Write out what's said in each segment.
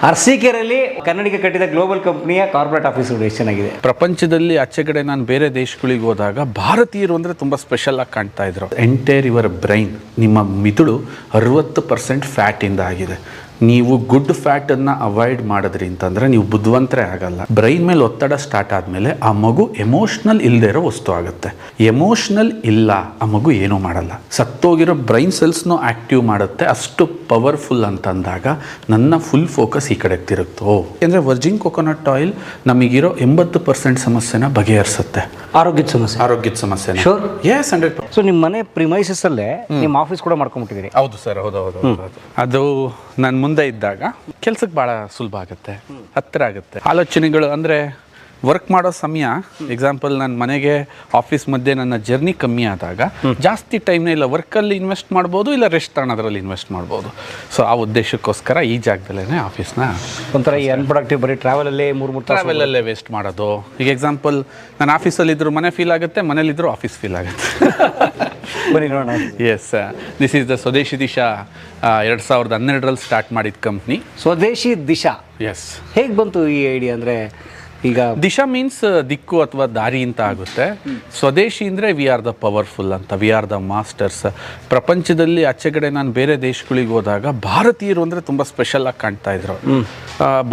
ಅರ್ಸಿಕೆರೆಯಲ್ಲಿ ಕನ್ನಡಿಗ ಕಟ್ಟಿದ global ಕಂಪ್ನಿಯ corporate office ಎಷ್ಟು ಚೆನ್ನಾಗಿದೆ. ಪ್ರಪಂಚದಲ್ಲಿ ಆಚೆ ಕಡೆ ನಾನು ಬೇರೆ ದೇಶಗಳಿಗೆ ಹೋದಾಗ ಭಾರತೀಯರು ಅಂದರೆ ತುಂಬ ಸ್ಪೆಷಲ್ ಆಗಿ ಕಾಣ್ತಾ ಇದ್ರು. ಎಂಟೈರ್ ಯುವರ್ ಬ್ರೈನ್, ನಿಮ್ಮ ಮಿದುಳು 60% ಫ್ಯಾಟಿಂದ ಆಗಿದೆ. ನೀವು ಗುಡ್ ಫ್ಯಾಟನ್ನು ಅವಾಯ್ಡ್ ಮಾಡಿದ್ರಿ ಅಂತಂದರೆ ನೀವು ಬುದ್ಧಿವಂತರೇ ಆಗಲ್ಲ. ಬ್ರೈನ್ ಮೇಲೆ ಒತ್ತಡ ಸ್ಟಾರ್ಟ್ ಆದಮೇಲೆ ಆ ಮಗು ಎಮೋಷ್ನಲ್ ಇಲ್ಲದೆ ಇರೋ ವಸ್ತು ಆಗುತ್ತೆ. ಎಮೋಷ್ನಲ್ ಇಲ್ಲ, ಆ ಮಗು ಏನೂ ಮಾಡಲ್ಲ. ಸತ್ತೋಗಿರೋ ಬ್ರೈನ್ ಸೆಲ್ಸ್ನೂ ಆ್ಯಕ್ಟಿವ್ ಮಾಡುತ್ತೆ. ಅಷ್ಟು ಪವರ್ಫುಲ್ ಅಂತಂದಾಗ ನನ್ನ ಫುಲ್ ಫೋಕಸ್ ಈ ಕಡೆಗೆ ತಿರುಗ್ತೋ. ಅಂದರೆ ವರ್ಜಿನ್ ಕೊಕೊನಟ್ ಆಯಿಲ್ ನಮಗಿರೋ 80% ಸಮಸ್ಯೆನ ಬಗೆಹರಿಸುತ್ತೆ. ಆರೋಗ್ಯದ ಸಮಸ್ಯೆ ಶೋರ್. ಎಸ್ 100%. ಸೊ ನಿಮ್ಮ ಮನೆ ಪ್ರಿಮೈಸಸ್ ಅಲ್ಲೇ ನಿಮ್ಮ ಆಫೀಸ್ ಕೂಡ ಮಾಡ್ಕೊಂಡ್ಬಿಟ್ಟಿದ್ದೀರಿ. ಹೌದು ಸರ್, ಹೌದು. ಅದು ನಾನು ಮುಂದೆ ಇದ್ದಾಗ ಕೆಲ್ಸಕ್ಕೆ ಭಾಳ ಸುಲಭ ಆಗುತ್ತೆ, ಹತ್ತಿರ ಆಗುತ್ತೆ. ಆಲೋಚನೆಗಳು ಅಂದರೆ ವರ್ಕ್ ಮಾಡೋ ಸಮಯ, ಎಕ್ಸಾಂಪಲ್ ನನ್ನ ಮನೆಗೆ ಆಫೀಸ್ ಮಧ್ಯೆ ನನ್ನ ಜರ್ನಿ ಕಮ್ಮಿ ಆದಾಗ ಜಾಸ್ತಿ ಟೈಮ್ನ ಇಲ್ಲ ವರ್ಕಲ್ಲಿ ಇನ್ವೆಸ್ಟ್ ಮಾಡ್ಬೋದು, ಇಲ್ಲ ರೆಸ್ಟ್ ತಗೊಳೋದ್ರಲ್ಲಿ ಇನ್ವೆಸ್ಟ್ ಮಾಡ್ಬೋದು. ಸೊ ಆ ಉದ್ದೇಶಕ್ಕೋಸ್ಕರ ಈ ಜಾಗದಲ್ಲೇ ಆಫೀಸ್ನ ಒಂಥರ ಈ ಅನ್ಪ್ರೊಡಕ್ಟಿವ್ ಬರೀ ಟ್ರಾವೆಲಲ್ಲೇ ಟ್ರಾವೆಲಲ್ಲೇ ವೇಸ್ಟ್ ಮಾಡೋದು. ಈಗ ಎಕ್ಸಾಂಪಲ್ ನಾನು ಆಫೀಸಲ್ಲಿದ್ದರೂ ಮನೆ ಫೀಲ್ ಆಗುತ್ತೆ, ಮನೇಲಿದ್ದರೂ ಆಫೀಸ್ ಫೀಲ್ ಆಗುತ್ತೆ. ಬನ್ನಿ ನೋಡೋಣ. ಎಸ್, ದಿಸ್ ಈಸ್ ದ ಸ್ವದೇಶಿ ದಿಶಾ 2012ರಲ್ಲಿ ಸ್ಟಾರ್ಟ್ ಮಾಡಿದ ಕಂಪ್ನಿ. ಸ್ವದೇಶಿ ದಿಶಾ ಎಸ್. ಹೇಗೆ ಬಂತು ಈ ಐಡಿಯಾ? ಅಂದರೆ ಈಗ ದಿಶಾ ಮೀನ್ಸ್ ದಿಕ್ಕು ಅಥವಾ ದಾರಿ ಅಂತ ಆಗುತ್ತೆ. ಸ್ವದೇಶಿ ಅಂದರೆ ವಿ ಆರ್ ದ ಪವರ್ಫುಲ್ ಅಂತ, ವಿ ಆರ್ ದ ಮಾಸ್ಟರ್ಸ್. ಪ್ರಪಂಚದಲ್ಲಿ ಆಚೆ ಕಡೆ ನಾನು ಬೇರೆ ದೇಶಗಳಿಗೆ ಹೋದಾಗ ಭಾರತೀಯರು ಅಂದರೆ ತುಂಬ ಸ್ಪೆಷಲ್ ಆಗಿ ಕಾಣ್ತಾ ಇದ್ರು.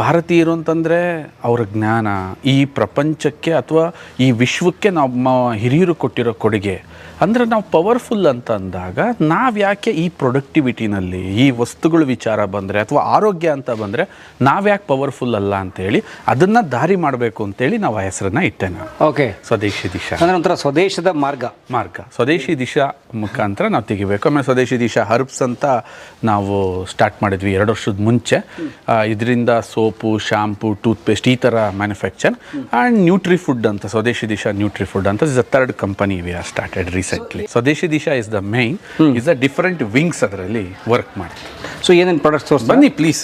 ಭಾರತೀಯರು ಅಂತಂದರೆ ಅವರ ಜ್ಞಾನ ಈ ಪ್ರಪಂಚಕ್ಕೆ ಅಥವಾ ಈ ವಿಶ್ವಕ್ಕೆ ನಮ್ಮ ಹಿರಿಯರು ಕೊಟ್ಟಿರೋ ಕೊಡುಗೆ. ಅಂದರೆ ನಾವು ಪವರ್ಫುಲ್ ಅಂತ ಅಂದಾಗ ನಾವು ಯಾಕೆ ಈ ಪ್ರೊಡಕ್ಟಿವಿಟಿನಲ್ಲಿ ಈ ವಸ್ತುಗಳ ವಿಚಾರ ಬಂದರೆ ಅಥವಾ ಆರೋಗ್ಯ ಅಂತ ಬಂದರೆ ನಾವ್ಯಾಕೆ ಪವರ್ಫುಲ್ ಅಲ್ಲ ಅಂತೇಳಿ ಅದನ್ನು ದಾರಿ ಮಾಡಬೇಕು ಅಂತೇಳಿ ನಾವು ಆ ಹೆಸರನ್ನು ಇಟ್ಟೆ ನಾನು. ಓಕೆ, ಸ್ವದೇಶಿ ದಿಶಾ ಅಂದರೆ ಒಂಥರ ಸ್ವದೇಶದ ಮಾರ್ಗ. ಸ್ವದೇಶಿ ದಿಶಾ ಮುಖಾಂತರ ನಾವು ತೆಗಿಬೇಕು. ಆಮೇಲೆ ಸ್ವದೇಶಿ ದಿಶಾ ಹರ್ಬ್ಸ್ ಅಂತ ನಾವು ಸ್ಟಾರ್ಟ್ ಮಾಡಿದ್ವಿ 2 ವರ್ಷದ ಮುಂಚೆ. ಇದರಿಂದ ಸೋಪು, ಶಾಂಪು, ಟೂತ್ಪೇಸ್ಟ್ ಈ ಥರ ಮ್ಯಾನುಫ್ಯಾಕ್ಚರ್. ಆ್ಯಂಡ್ ನ್ಯೂಟ್ರಿ ಫುಡ್ ಅಂತ, ಸ್ವದೇಶಿ ದಿಶಾ ನ್ಯೂಟ್ರಿ ಫುಡ್ ಅಂತ is the 3rd company we are started recently. Swadeshi Disha is the main, is the different wings ಅದರಲ್ಲಿ ವರ್ಕ್ ಮಾಡ್ತೀವಿ. ಸೊ ಏನೇನು ಪ್ರಾಡಕ್ಟ್ಸ್ ತೋರಿಸ್ ಬನ್ನಿ ಪ್ಲೀಸ್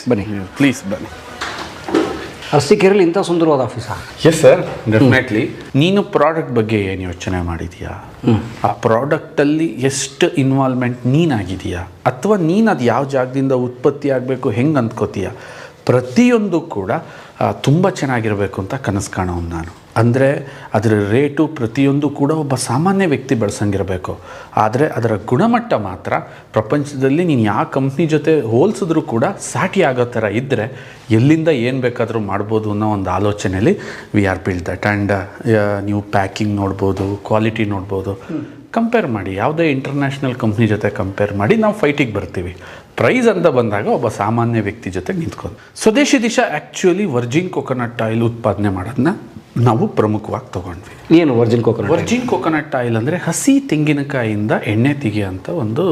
ಬನ್ನಿ. ಅರ್ಸಿಕೆರೆಯಲ್ಲಿ ಇಂಥ ಸುಂದರವಾದ ಆಫೀಸಾ? Yes sir, definitely. ನೀನು ಪ್ರಾಡಕ್ಟ್ ಬಗ್ಗೆ ಏನು ಯೋಚನೆ ಮಾಡಿದೀಯಾ? ಆ ಪ್ರಾಡಕ್ಟಲ್ಲಿ ಎಷ್ಟು ಇನ್ವಾಲ್ವ್ಮೆಂಟ್ ನೀನಾಗಿದೆಯಾ, ಅಥವಾ ನೀನು ಅದು ಯಾವ ಜಾಗದಿಂದ ಉತ್ಪತ್ತಿ ಆಗಬೇಕು ಹೆಂಗೆ ಅಂದ್ಕೋತೀಯ, ಪ್ರತಿಯೊಂದು ಕೂಡ ತುಂಬ ಚೆನ್ನಾಗಿರಬೇಕು ಅಂತ ಕನಸು ಕಾಣೋನು ನಾನು. ಅಂದರೆ ಅದರ ರೇಟು ಪ್ರತಿಯೊಂದು ಕೂಡ ಒಬ್ಬ ಸಾಮಾನ್ಯ ವ್ಯಕ್ತಿ ಬಳಸಂಗಿರಬೇಕು. ಆದರೆ ಅದರ ಗುಣಮಟ್ಟ ಮಾತ್ರ ಪ್ರಪಂಚದಲ್ಲಿ ನೀನು ಯಾವ ಕಂಪ್ನಿ ಜೊತೆ ಹೋಲಿಸಿದ್ರೂ ಕೂಡ ಸಾಟಿ ಆಗೋ ಥರ ಇದ್ದರೆ ಎಲ್ಲಿಂದ ಏನು ಬೇಕಾದರೂ ಮಾಡ್ಬೋದು ಅನ್ನೋ ಒಂದು ಆಲೋಚನೆಯಲ್ಲಿ we are build that. And ನೀವು ಪ್ಯಾಕಿಂಗ್ ನೋಡ್ಬೋದು, ಕ್ವಾಲಿಟಿ ನೋಡ್ಬೋದು. ಕಂಪೇರ್ ಮಾಡಿ, ಯಾವುದೇ ಇಂಟರ್ನ್ಯಾಷನಲ್ ಕಂಪ್ನಿ ಜೊತೆ ಕಂಪೇರ್ ಮಾಡಿ ನಾವು ಫೈಟಿಗೆ ಬರ್ತೀವಿ. ಪ್ರೈಸ್ ಅಂತ ಬಂದಾಗ ಒಬ್ಬ ಸಾಮಾನ್ಯ ವ್ಯಕ್ತಿ ಜೊತೆ ನಿಂತ್ಕೊಂಡು. ಸ್ವದೇಶಿ Disha actually Virgin coconut oil ಉತ್ಪಾದನೆ ಮಾಡೋದನ್ನ ನಾವು ಪ್ರಮುಖವಾಗಿ ತೊಗೊಂಡ್ವಿ. ಏನು ವರ್ಜಿನ್ ಕೊಕೊನಟ್ ಆಯಿಲ್ ಅಂದರೆ ಹಸಿ ತೆಂಗಿನಕಾಯಿಯಿಂದ ಎಣ್ಣೆ ತೆಗೆಯೋಂಥ ಒಂದು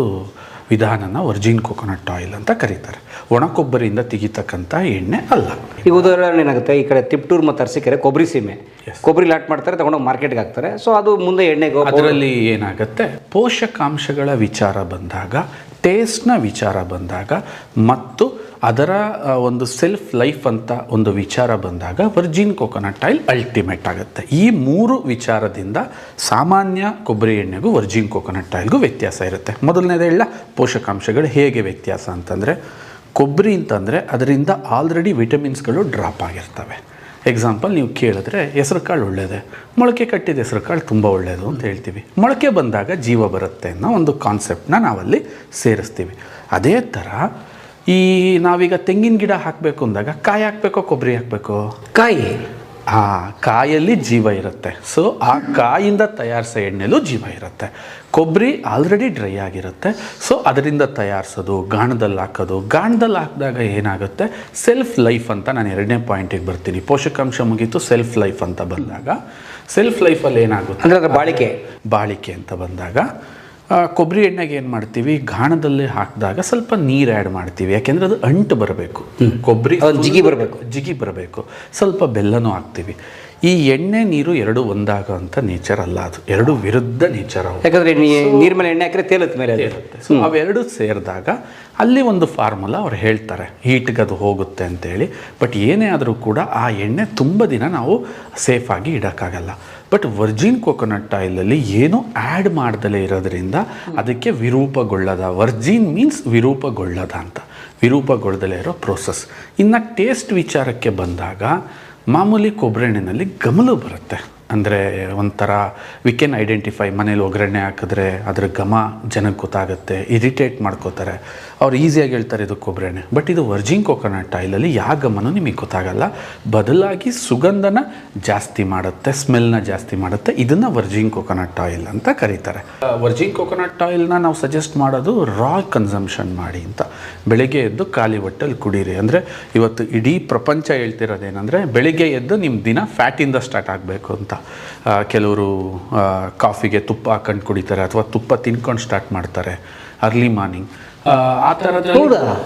ವಿಧಾನನ ವರ್ಜಿನ್ ಕೊಕೊನಟ್ ಆಯಿಲ್ ಅಂತ ಕರೀತಾರೆ. ಒಣ ಕೊಬ್ಬರಿಯಿಂದ ತೆಗಿತಕ್ಕಂಥ ಎಣ್ಣೆ ಅಲ್ಲ. ಈಗ ಉದಾಹರಣೆ ಏನಾಗುತ್ತೆ, ಈ ಕಡೆ ತಿಪ್ಟೂರು ಮತ್ತು ಅರಸೀಕೆರೆ ಕೊಬ್ಬರಿ ಸೀಮೆ, ಕೊಬ್ಬರಿ ಲಾಟ್ ಮಾಡ್ತಾರೆ, ತಗೊಂಡೋಗಿ ಮಾರ್ಕೆಟ್ಗೆ ಹಾಕ್ತಾರೆ. ಸೊ ಅದು ಮುಂದೆ ಎಣ್ಣೆಗೆ ಅದರಲ್ಲಿ ಏನಾಗುತ್ತೆ, ಪೋಷಕಾಂಶಗಳ ವಿಚಾರ ಬಂದಾಗ, ಟೇಸ್ಟ್ನ ವಿಚಾರ ಬಂದಾಗ ಮತ್ತು ಅದರ ಒಂದು ಸೆಲ್ಫ್ ಲೈಫ್ ಅಂತ ಒಂದು ವಿಚಾರ ಬಂದಾಗ ವರ್ಜಿನ್ ಕೊಕೊನಟ್ ಆಯಿಲ್ ಅಲ್ಟಿಮೇಟ್ ಆಗುತ್ತೆ. ಈ 3 ವಿಚಾರದಿಂದ ಸಾಮಾನ್ಯ ಕೊಬ್ಬರಿ ಎಣ್ಣೆಗೂ ವರ್ಜಿನ್ ಕೊಕೊನಟ್ ಆಯಿಲ್ಗೂ ವ್ಯತ್ಯಾಸ ಇರುತ್ತೆ. ಮೊದಲನೇದು ಹೇಳ, ಪೋಷಕಾಂಶಗಳು ಹೇಗೆ ವ್ಯತ್ಯಾಸ ಅಂತಂದರೆ, ಕೊಬ್ಬರಿ ಅಂತಂದರೆ ಅದರಿಂದ ಆಲ್ರೆಡಿ ವಿಟಮಿನ್ಸ್ಗಳು ಡ್ರಾಪ್ ಆಗಿರ್ತವೆ. ಎಕ್ಸಾಂಪಲ್ ನೀವು ಕೇಳಿದ್ರೆ ಹೆಸರು ಕಾಳು ಒಳ್ಳೆಯದೇ, ಮೊಳಕೆ ಕಟ್ಟಿದ ಹೆಸರು ಕಾಳು ತುಂಬ ಒಳ್ಳೆಯದು ಅಂತ ಹೇಳ್ತೀವಿ. ಮೊಳಕೆ ಬಂದಾಗ ಜೀವ ಬರುತ್ತೆ ಅನ್ನೋ ಒಂದು ಕಾನ್ಸೆಪ್ಟನ್ನ ನಾವಲ್ಲಿ ಸೇರಿಸ್ತೀವಿ. ಅದೇ ಥರ ಈ ನಾವೀಗ ತೆಂಗಿನ ಗಿಡ ಹಾಕಬೇಕು ಅಂದಾಗ ಕಾಯಿ ಹಾಕಬೇಕೋ ಕೊಬ್ಬರಿ ಹಾಕಬೇಕು? ಕಾಯಲ್ಲಿ ಜೀವ ಇರುತ್ತೆ. ಸೊ ಆ ಕಾಯಿಂದ ತಯಾರಿಸೋ ಎಣ್ಣೆಲೂ ಜೀವ ಇರುತ್ತೆ. ಕೊಬ್ಬರಿ ಆಲ್ರೆಡಿ ಡ್ರೈ ಆಗಿರುತ್ತೆ. ಸೊ ಅದರಿಂದ ತಯಾರಿಸೋದು, ಗಾಣದಲ್ಲಿ ಹಾಕೋದು, ಗಾಣದಲ್ಲಿ ಹಾಕಿದಾಗ ಏನಾಗುತ್ತೆ, ಸೆಲ್ಫ್ ಲೈಫ್ ಅಂತ ನಾನು 2ನೇ ಪಾಯಿಂಟಿಗೆ ಬರ್ತೀನಿ. ಪೋಷಕಾಂಶ ಮುಗೀತು, ಸೆಲ್ಫ್ ಲೈಫ್ ಅಂತ ಬಂದಾಗ, ಸೆಲ್ಫ್ ಲೈಫಲ್ಲಿ ಏನಾಗುತ್ತೆ ಅಂದರೆ ಬಾಳಿಕೆ ಅಂತ ಬಂದಾಗ ಕೊಬ್ಬರಿ ಎಣ್ಣೆಗೆ ಏನು ಮಾಡ್ತೀವಿ, ಗಾಣದಲ್ಲೇ ಹಾಕಿದಾಗ ಸ್ವಲ್ಪ ನೀರು ಆ್ಯಡ್ ಮಾಡ್ತೀವಿ. ಯಾಕೆಂದರೆ ಅದು ಅಂಟು ಬರಬೇಕು, ಕೊಬ್ಬರಿ ಜಿಗಿ ಬರಬೇಕು. ಸ್ವಲ್ಪ ಬೆಲ್ಲನೂ ಹಾಕ್ತೀವಿ. ಈ ಎಣ್ಣೆ ನೀರು 2 ಒಂದಾಗೋ ಅಂಥ ನೇಚರ್ ಅಲ್ಲ, ಅದು 2 ವಿರುದ್ಧ ನೇಚರ್. ಯಾಕಂದರೆ ನೀರು ಮೇಲೆ ಎಣ್ಣೆ ಹಾಕಿದ್ರೆ ತೇಲುತ್ತೆ ಮೇಲೆ ಇರುತ್ತೆ. ಸೊ ಅವೆರಡು ಸೇರಿದಾಗ ಅಲ್ಲಿ ಒಂದು ಫಾರ್ಮುಲಾ ಅವ್ರು ಹೇಳ್ತಾರೆ, ಹೀಟ್ಗೆ ಅದು ಹೋಗುತ್ತೆ ಅಂತೇಳಿ. ಬಟ್ ಏನೇ ಆದರೂ ಕೂಡ ಆ ಎಣ್ಣೆ ತುಂಬ ದಿನ ನಾವು ಸೇಫಾಗಿ ಇಡೋಕ್ಕಾಗಲ್ಲ. ಬಟ್ ವರ್ಜಿನ್ ಕೋಕೋನಟ್ ಆಯಿಲಲ್ಲಿ ಏನೂ ಆ್ಯಡ್ ಮಾಡ್ದಲೇ ಇರೋದ್ರಿಂದ ಅದಕ್ಕೆ ವಿರೂಪಗೊಳ್ಳದ. ವರ್ಜಿನ್ ಮೀನ್ಸ್ ವಿರೂಪಗೊಳ್ಳದ ಅಂತ, ವಿರೂಪಗೊಳ್ಳದಲೇ ಇರೋ ಪ್ರೋಸೆಸ್. ಇನ್ನು ಟೇಸ್ಟ್ ವಿಚಾರಕ್ಕೆ ಬಂದಾಗ ಮಾಮೂಲಿ ಕೊಬ್ಬರಿ ಎಣ್ಣೆಯಲ್ಲಿ ಗಮಲು ಬರುತ್ತೆ. ಅಂದರೆ ಒಂಥರ ವಿ ಕ್ಯಾನ್ ಐಡೆಂಟಿಫೈ, ಮನೇಲಿ ಒಗ್ಗರಣೆ ಹಾಕಿದ್ರೆ ಅದರ ಘಮ ಜನಕ್ಕೆ ಗೊತ್ತಾಗುತ್ತೆ, ಇರಿಟೇಟ್ ಮಾಡ್ಕೋತಾರೆ, ಅವ್ರು ಈಸಿಯಾಗಿ ಹೇಳ್ತಾರೆ ಇದು ಕೊಬ್ಬರಿ ಎಣ್ಣೆ. ಬಟ್ ಇದು ವರ್ಜಿನ್ ಕೋಕೋನಟ್ ಆಯಿಲಲ್ಲಿ ಯಾವ ಘಮನೂ ನಿಮಗೆ ಗೊತ್ತಾಗಲ್ಲ, ಬದಲಾಗಿ ಸುಗಂಧನ ಜಾಸ್ತಿ ಮಾಡುತ್ತೆ, ಸ್ಮೆಲ್ನ ಜಾಸ್ತಿ ಮಾಡುತ್ತೆ. ಇದನ್ನು ವರ್ಜಿನ್ ಕೋಕೋನಟ್ ಆಯಿಲ್ ಅಂತ ಕರೀತಾರೆ. ವರ್ಜಿನ್ ಕೋಕೋನಟ್ ಆಯಿಲ್ನ ನಾವು ಸಜೆಸ್ಟ್ ಮಾಡೋದು ರಾ ಕನ್ಸಂಪ್ಷನ್ ಮಾಡಿ ಅಂತ. ಬೆಳಗ್ಗೆ ಎದ್ದು ಖಾಲಿ ಹೊಟ್ಟೆಲಿ ಕುಡೀರಿ. ಅಂದರೆ ಇವತ್ತು ಇಡೀ ಪ್ರಪಂಚ ಹೇಳ್ತಿರೋದೇನೆಂದರೆ ಬೆಳಿಗ್ಗೆ ಎದ್ದು ನಿಮ್ಮ ದಿನ ಫ್ಯಾಟಿಂದ ಸ್ಟಾರ್ಟ್ ಆಗಬೇಕು ಅಂತ. ಕೆಲವರು ಕಾಫಿಗೆ ತುಪ್ಪ ಹಾಕೊಂಡು ಕುಡಿತಾರೆ, ಅಥವಾ ತುಪ್ಪ ತಿನ್ಕೊಂಡು ಸ್ಟಾರ್ಟ್ ಮಾಡ್ತಾರೆ ಅರ್ಲಿ ಮಾರ್ನಿಂಗ್. ಆ ಥರದ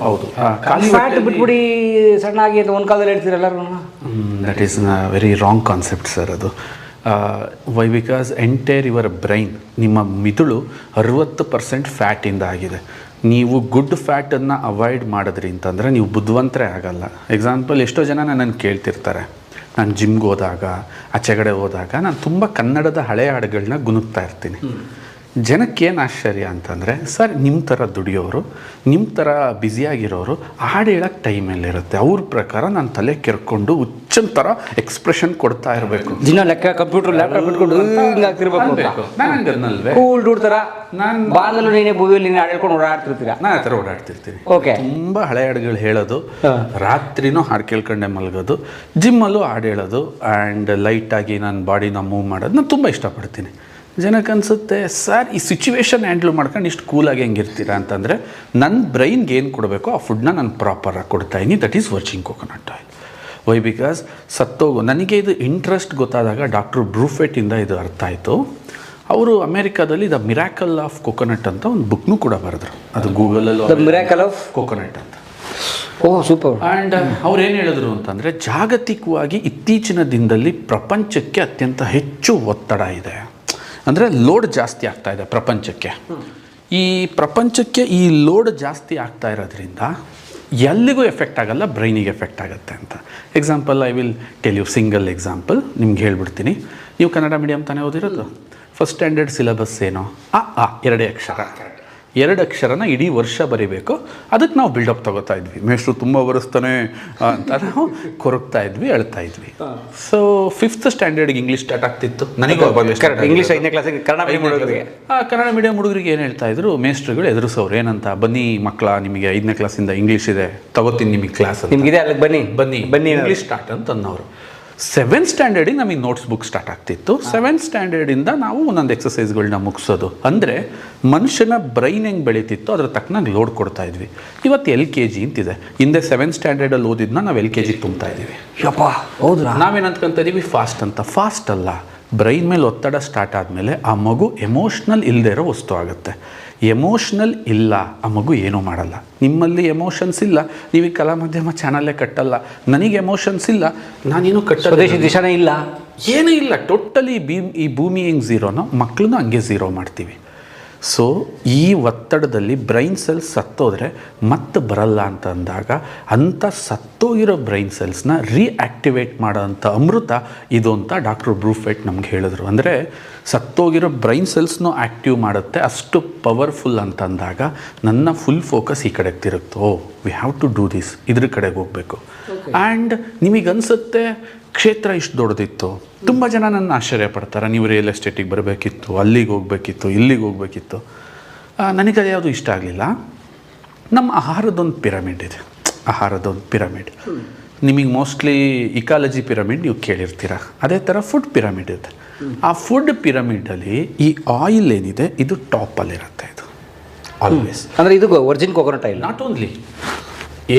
ಹೌದು, ಫ್ಯಾಟ್ ಬಿಟ್ಬಿಡಿ ಸಣ್ಣ ಆಗಿ ಅಂತ ಒಂದು ಕಾಲದಲ್ಲಿ ಹೇಳ್ತೀರ ಎಲ್ಲರೂ. That is very wrong concept sir ಅದು. Why because entire your brain, ನಿಮ್ಮ ಮಿದುಳು 60% ಫ್ಯಾಟಿಂದ ಆಗಿದೆ. ನೀವು ಗುಡ್ ಫ್ಯಾಟನ್ನು ಅವಾಯ್ಡ್ ಮಾಡಿದ್ರಿ ಅಂತಂದರೆ ನೀವು ಬುದ್ಧಿವಂತರೇ ಆಗಲ್ಲ. ಎಕ್ಸಾಂಪಲ್, ಎಷ್ಟೋ ಜನ ನನ್ನನ್ನು ಕೇಳ್ತಿರ್ತಾರೆ, ನಾನು ಜಿಮ್ಗೆ ಹೋದಾಗ, ಆಚೆಗಡೆ ಹೋದಾಗ ನಾನು ತುಂಬ ಕನ್ನಡದ ಹಳೆಯ ಹಾಡುಗಳನ್ನ ಗುನುಗ್ತಾ ಇರ್ತೀನಿ. ಜನಕ್ಕೇನು ಆಶ್ಚರ್ಯ ಅಂತಂದರೆ, ಸರ್ ನಿಮ್ಮ ಥರ ದುಡಿಯೋರು, ನಿಮ್ಮ ಥರ ಬ್ಯುಸಿಯಾಗಿರೋರು ಹಾಡು ಹೇಳೋಕ್ಕೆ ಟೈಮಲ್ಲಿರುತ್ತೆ. ಅವ್ರ ಪ್ರಕಾರ ನಾನು ತಲೆ ಕೆರ್ಕೊಂಡು ಹುಚ್ಚನ್ ಥರ ಎಕ್ಸ್ಪ್ರೆಷನ್ ಕೊಡ್ತಾ ಇರಬೇಕು. ದಿನ ಲೆಕ್ಕ ಕಂಪ್ಯೂಟರ್ ಲ್ಯಾಪ್ಟಾಪ್ ಇಟ್ಕೊಂಡು ಹಿಂಗಾಗ್ತಿರ್ಬೇಕು. ನಾನಂಗನ್ನಲ್ವೇ, ಕೂಲ್ ಡೂಡ್ ಥರ ನಾನು ಬಾದಲು ನೀನೇ ಭೂಮಿಯಲ್ಲಿ ನೀನು ಹೇಳ್ಕೊಂಡು ಓಡಾಡ್ತಿರ್ತೀರ. ನಾನು ಆ ಥರ ಓಡಾಡ್ತಿರ್ತೀನಿ. ಓಕೆ, ತುಂಬ ಹಳೆ ಹಾಡುಗಳು ಹೇಳೋದು, ರಾತ್ರಿನೂ ಹಾಡು ಕೇಳ್ಕೊಂಡೆ ಮಲಗೋದು, ಜಿಮ್ಮಲ್ಲೂ ಹಾಡು ಹೇಳೋದು, ಆ್ಯಂಡ್ ಲೈಟಾಗಿ ನನ್ನ ಬಾಡಿನ ಮೂವ್ ಮಾಡೋದು ನಾನು ತುಂಬ ಇಷ್ಟಪಡ್ತೀನಿ. ಜನಕ್ಕೆ ಅನಿಸುತ್ತೆ, ಸರ್ ಈ ಸಿಚುವೇಶನ್ ಹ್ಯಾಂಡ್ಲ್ ಮಾಡ್ಕೊಂಡು ಇಷ್ಟು ಕೂಲಾಗಿ ಹೆಂಗಿರ್ತೀರಾ ಅಂತಂದರೆ, ನನ್ನ ಬ್ರೈನ್ಗೆ ಏನು ಕೊಡಬೇಕೋ ಆ ಫುಡ್ನ ನಾನು ಪ್ರಾಪರಾಗಿ ಕೊಡ್ತಾಯಿದ್ದೀನಿ. That is virgin coconut oil. Why because ನನಗೆ ಇದು ಇಂಟ್ರೆಸ್ಟ್ ಗೊತ್ತಾದಾಗ ಡಾಕ್ಟರ್ ಬ್ರೂಫೆಟ್ಟಿಂದ ಇದು ಅರ್ಥ ಆಯಿತು. ಅವರು ಅಮೇರಿಕಾದಲ್ಲಿ ದ ಮಿರಾಕಲ್ ಆಫ್ ಕೋಕೋನಟ್ ಅಂತ ಒಂದು ಬುಕ್ನೂ ಕೂಡ ಬರೆದ್ರು. ಅದು ಗೂಗಲಲ್ಲಿ ದ ಮಿರಾಕಲ್ ಆಫ್ ಕೋಕೋನಟ್ ಅಂತ. ಓಹ್ ಸೂಪರ್. ಆ್ಯಂಡ್ ಅವ್ರು ಏನು ಹೇಳಿದ್ರು ಅಂತಂದರೆ, ಜಾಗತಿಕವಾಗಿ ಇತ್ತೀಚಿನ ದಿನದಲ್ಲಿ ಪ್ರಪಂಚಕ್ಕೆ ಅತ್ಯಂತ ಹೆಚ್ಚು ಒತ್ತಡ ಇದೆ. ಅಂದರೆ ಲೋಡ್ ಜಾಸ್ತಿ ಆಗ್ತಾ ಇದೆ ಪ್ರಪಂಚಕ್ಕೆ. ಈ ಪ್ರಪಂಚಕ್ಕೆ ಈ ಲೋಡ್ ಜಾಸ್ತಿ ಆಗ್ತಾ ಇರೋದ್ರಿಂದ ಎಲ್ಲಿಗೂ ಎಫೆಕ್ಟ್ ಆಗಲ್ಲ, ಬ್ರೈನಿಗೆ ಎಫೆಕ್ಟ್ ಆಗುತ್ತೆ ಅಂತ. Example I will tell you single example ನಿಮ್ಗೆ ಹೇಳ್ಬಿಡ್ತೀನಿ. ನೀವು ಕನ್ನಡ ಮೀಡಿಯಮ್ ತಾನೇ ಓದಿರೋದು. ಫಸ್ಟ್ ಸ್ಟ್ಯಾಂಡರ್ಡ್ ಸಿಲೆಬಸ್ ಏನು? ಎರಡೇ ಅಕ್ಷರ. 2 ಅಕ್ಷರನ ಇಡೀ ವರ್ಷ ಬರೀಬೇಕು. ಅದಕ್ಕೆ ನಾವು ಬಿಲ್ಡಪ್ ತಗೋತಾ ಇದ್ವಿ. ಮೇಷ್ಟ್ರು ತುಂಬ ಬರೆಸ್ತಾನೆ ಅಂತ ನಾವು ಕೊರಗ್ತಾ ಇದ್ವಿ, ಅಳ್ತಾ ಇದ್ವಿ. ಸೊ 5th ಸ್ಟ್ಯಾಂಡರ್ಡ್ಗೆ ಇಂಗ್ಲೀಷ್ ಸ್ಟಾರ್ಟ್ ಆಗ್ತಿತ್ತು. ನನಗೆ ಇಂಗ್ಲೀಷ್ 5ನೇ ಕ್ಲಾಸಿಗೆ ಕನ್ನಡ ಮೀಡಿಯಂ ಹುಡುಗರಿಗೆ ಏನು ಹೇಳ್ತಾ ಇದ್ರು, ಮೇಷ್ಟ್ರುಗಳು ಎದುರಿಸೋರು ಏನಂತ, ಬನ್ನಿ ಮಕ್ಕಳ, ನಿಮಗೆ 5ನೇ ಕ್ಲಾಸಿಂದ ಇಂಗ್ಲೀಷ್ ಇದೆ, ತಗೋತೀನಿ ನಿಮಗೆ ಕ್ಲಾಸ್, ನಿಮಗಿದೆ ಅಲ್ಲಿಗೆ ಬನ್ನಿ ಬನ್ನಿ ಬನ್ನಿ ಇಂಗ್ಲೀಷ್ ಸ್ಟಾರ್ಟ್ ಅಂತ ಅನ್ನೋರು. 7th ಸ್ಟ್ಯಾಂಡರ್ಡಿಗೆ ನಮಗೆ ನೋಟ್ಸ್ ಬುಕ್ ಸ್ಟಾರ್ಟ್ ಆಗ್ತಿತ್ತು. 7th ಸ್ಟ್ಯಾಂಡರ್ಡಿಂದ ನಾವು ಒಂದೊಂದು ಎಕ್ಸಸೈಸ್ಗಳನ್ನ ಮುಗಿಸೋದು. ಅಂದರೆ ಮನುಷ್ಯನ ಬ್ರೈನ್ ಹೆಂಗೆ ಬೆಳೀತಿತ್ತು ಅದ್ರ ತಕ್ಕನಾಗಿ ಲೋಡ್ ಕೊಡ್ತಾ ಇದ್ವಿ. ಇವತ್ತು LKG ಅಂತಿದೆ. ಹಿಂದೆ 7th ಸ್ಟ್ಯಾಂಡರ್ಡಲ್ಲಿ ಓದಿದ್ನ ನಾವು LKG ತುಂಬ್ತಾ ಇದ್ದೀವಿ. ಹೌದಾ? ನಾವೇನು ಅಂದ್ಕೊಂತ ಇದೀವಿ ಫಾಸ್ಟ್ ಅಂತ. ಫಾಸ್ಟ್ ಅಲ್ಲ, ಬ್ರೈನ್ ಮೇಲೆ ಒತ್ತಡ ಸ್ಟಾರ್ಟ್ ಆದಮೇಲೆ ಆ ಮಗು ಎಮೋಷ್ನಲ್ ಇಲ್ಲದೆ ಇರೋ ವಸ್ತು ಆಗುತ್ತೆ. ಎಮೋಷ್ನಲ್ ಇಲ್ಲ, ಆ ಮಗು ಏನೂ ಮಾಡಲ್ಲ. ನಿಮ್ಮಲ್ಲಿ ಎಮೋಷನ್ಸ್ ಇಲ್ಲ, ನೀವು ಈ ಕಲಾ ಮಾಧ್ಯಮ ಚಾನಲ್ಲೇ ಕಟ್ಟಲ್ಲ. ನನಗೆ ಎಮೋಷನ್ಸ್ ಇಲ್ಲ, ನಾನೇನು ಸ್ವದೇಶಿ ದಿಶಾನೇ ಇಲ್ಲ, ಏನೂ ಇಲ್ಲ. ಟೋಟಲಿ ಈ ಭೂಮಿ ಹೆಂಗೆ ಝೀರೋನೋ ಮಕ್ಕಳನ್ನೂ ಹಂಗೆ ಝೀರೋ ಮಾಡ್ತೀವಿ. ಸೊ ಈ ಒತ್ತಡದಲ್ಲಿ ಬ್ರೈನ್ ಸೆಲ್ಸ್ ಸತ್ತೋದ್ರೆ ಮತ್ತೆ ಬರಲ್ಲ ಅಂತ ಅಂದಾಗ, ಅಂಥ ಸತ್ತೋಗಿರೋ ಬ್ರೈನ್ ಸೆಲ್ಸ್ನ ರೀಆ್ಯಕ್ಟಿವೇಟ್ ಮಾಡೋಂಥ ಅಮೃತ ಇದು ಅಂತ ಡಾಕ್ಟರ್ ಬ್ರೂಫೆಟ್ ನಮ್ಗೆ ಹೇಳಿದ್ರು. ಅಂದರೆ ಸತ್ತೋಗಿರೋ ಬ್ರೈನ್ ಸೆಲ್ಸ್ನೂ ಆ್ಯಕ್ಟಿವ್ ಮಾಡುತ್ತೆ, ಅಷ್ಟು ಪವರ್ಫುಲ್ ಅಂತ ಅಂದಾಗ ನನ್ನ ಫುಲ್ ಫೋಕಸ್ ಈ ಕಡೆಗೆ ತಿರುಗ್ತು. Oh we have to do this, ಇದ್ರ ಕಡೆಗೆ ಹೋಗಬೇಕು. ಆ್ಯಂಡ್ ನಿಮಗನ್ಸುತ್ತೆ ಕ್ಷೇತ್ರ ಇಷ್ಟು ದೊಡ್ಡದಿತ್ತು. ತುಂಬ ಜನ ನನ್ನ ಆಶ್ಚರ್ಯ ಪಡ್ತಾರೆ, ನೀವು ರಿಯಲ್ ಎಸ್ಟೇಟಿಗೆ ಬರಬೇಕಿತ್ತು, ಅಲ್ಲಿಗೆ ಹೋಗಬೇಕಿತ್ತು, ಇಲ್ಲಿಗೆ ಹೋಗಬೇಕಿತ್ತು. ನನಗದು ಯಾವುದು ಇಷ್ಟ ಆಗಲಿಲ್ಲ. ನಮ್ಮ ಆಹಾರದೊಂದು ಪಿರಮಿಡ್ ಇದೆ. ಆಹಾರದೊಂದು ಪಿರಮಿಡ್ ನಿಮಗೆ ಮೋಸ್ಟ್ಲಿ ಇಕಾಲಜಿ ಪಿರಮಿಡ್ ನೀವು ಕೇಳಿರ್ತೀರ. ಅದೇ ಥರ ಫುಡ್ ಪಿರಮಿಡ್ ಇದೆ. ಆ ಫುಡ್ ಪಿರಮಿಡಲ್ಲಿ ಈ ಆಯಿಲ್ ಏನಿದೆ ಇದು ಟಾಪಲ್ಲಿರುತ್ತೆ. ಇದು ಆಲ್ವೇಸ್. ಅಂದರೆ ಇದು Virgin coconut oil, not only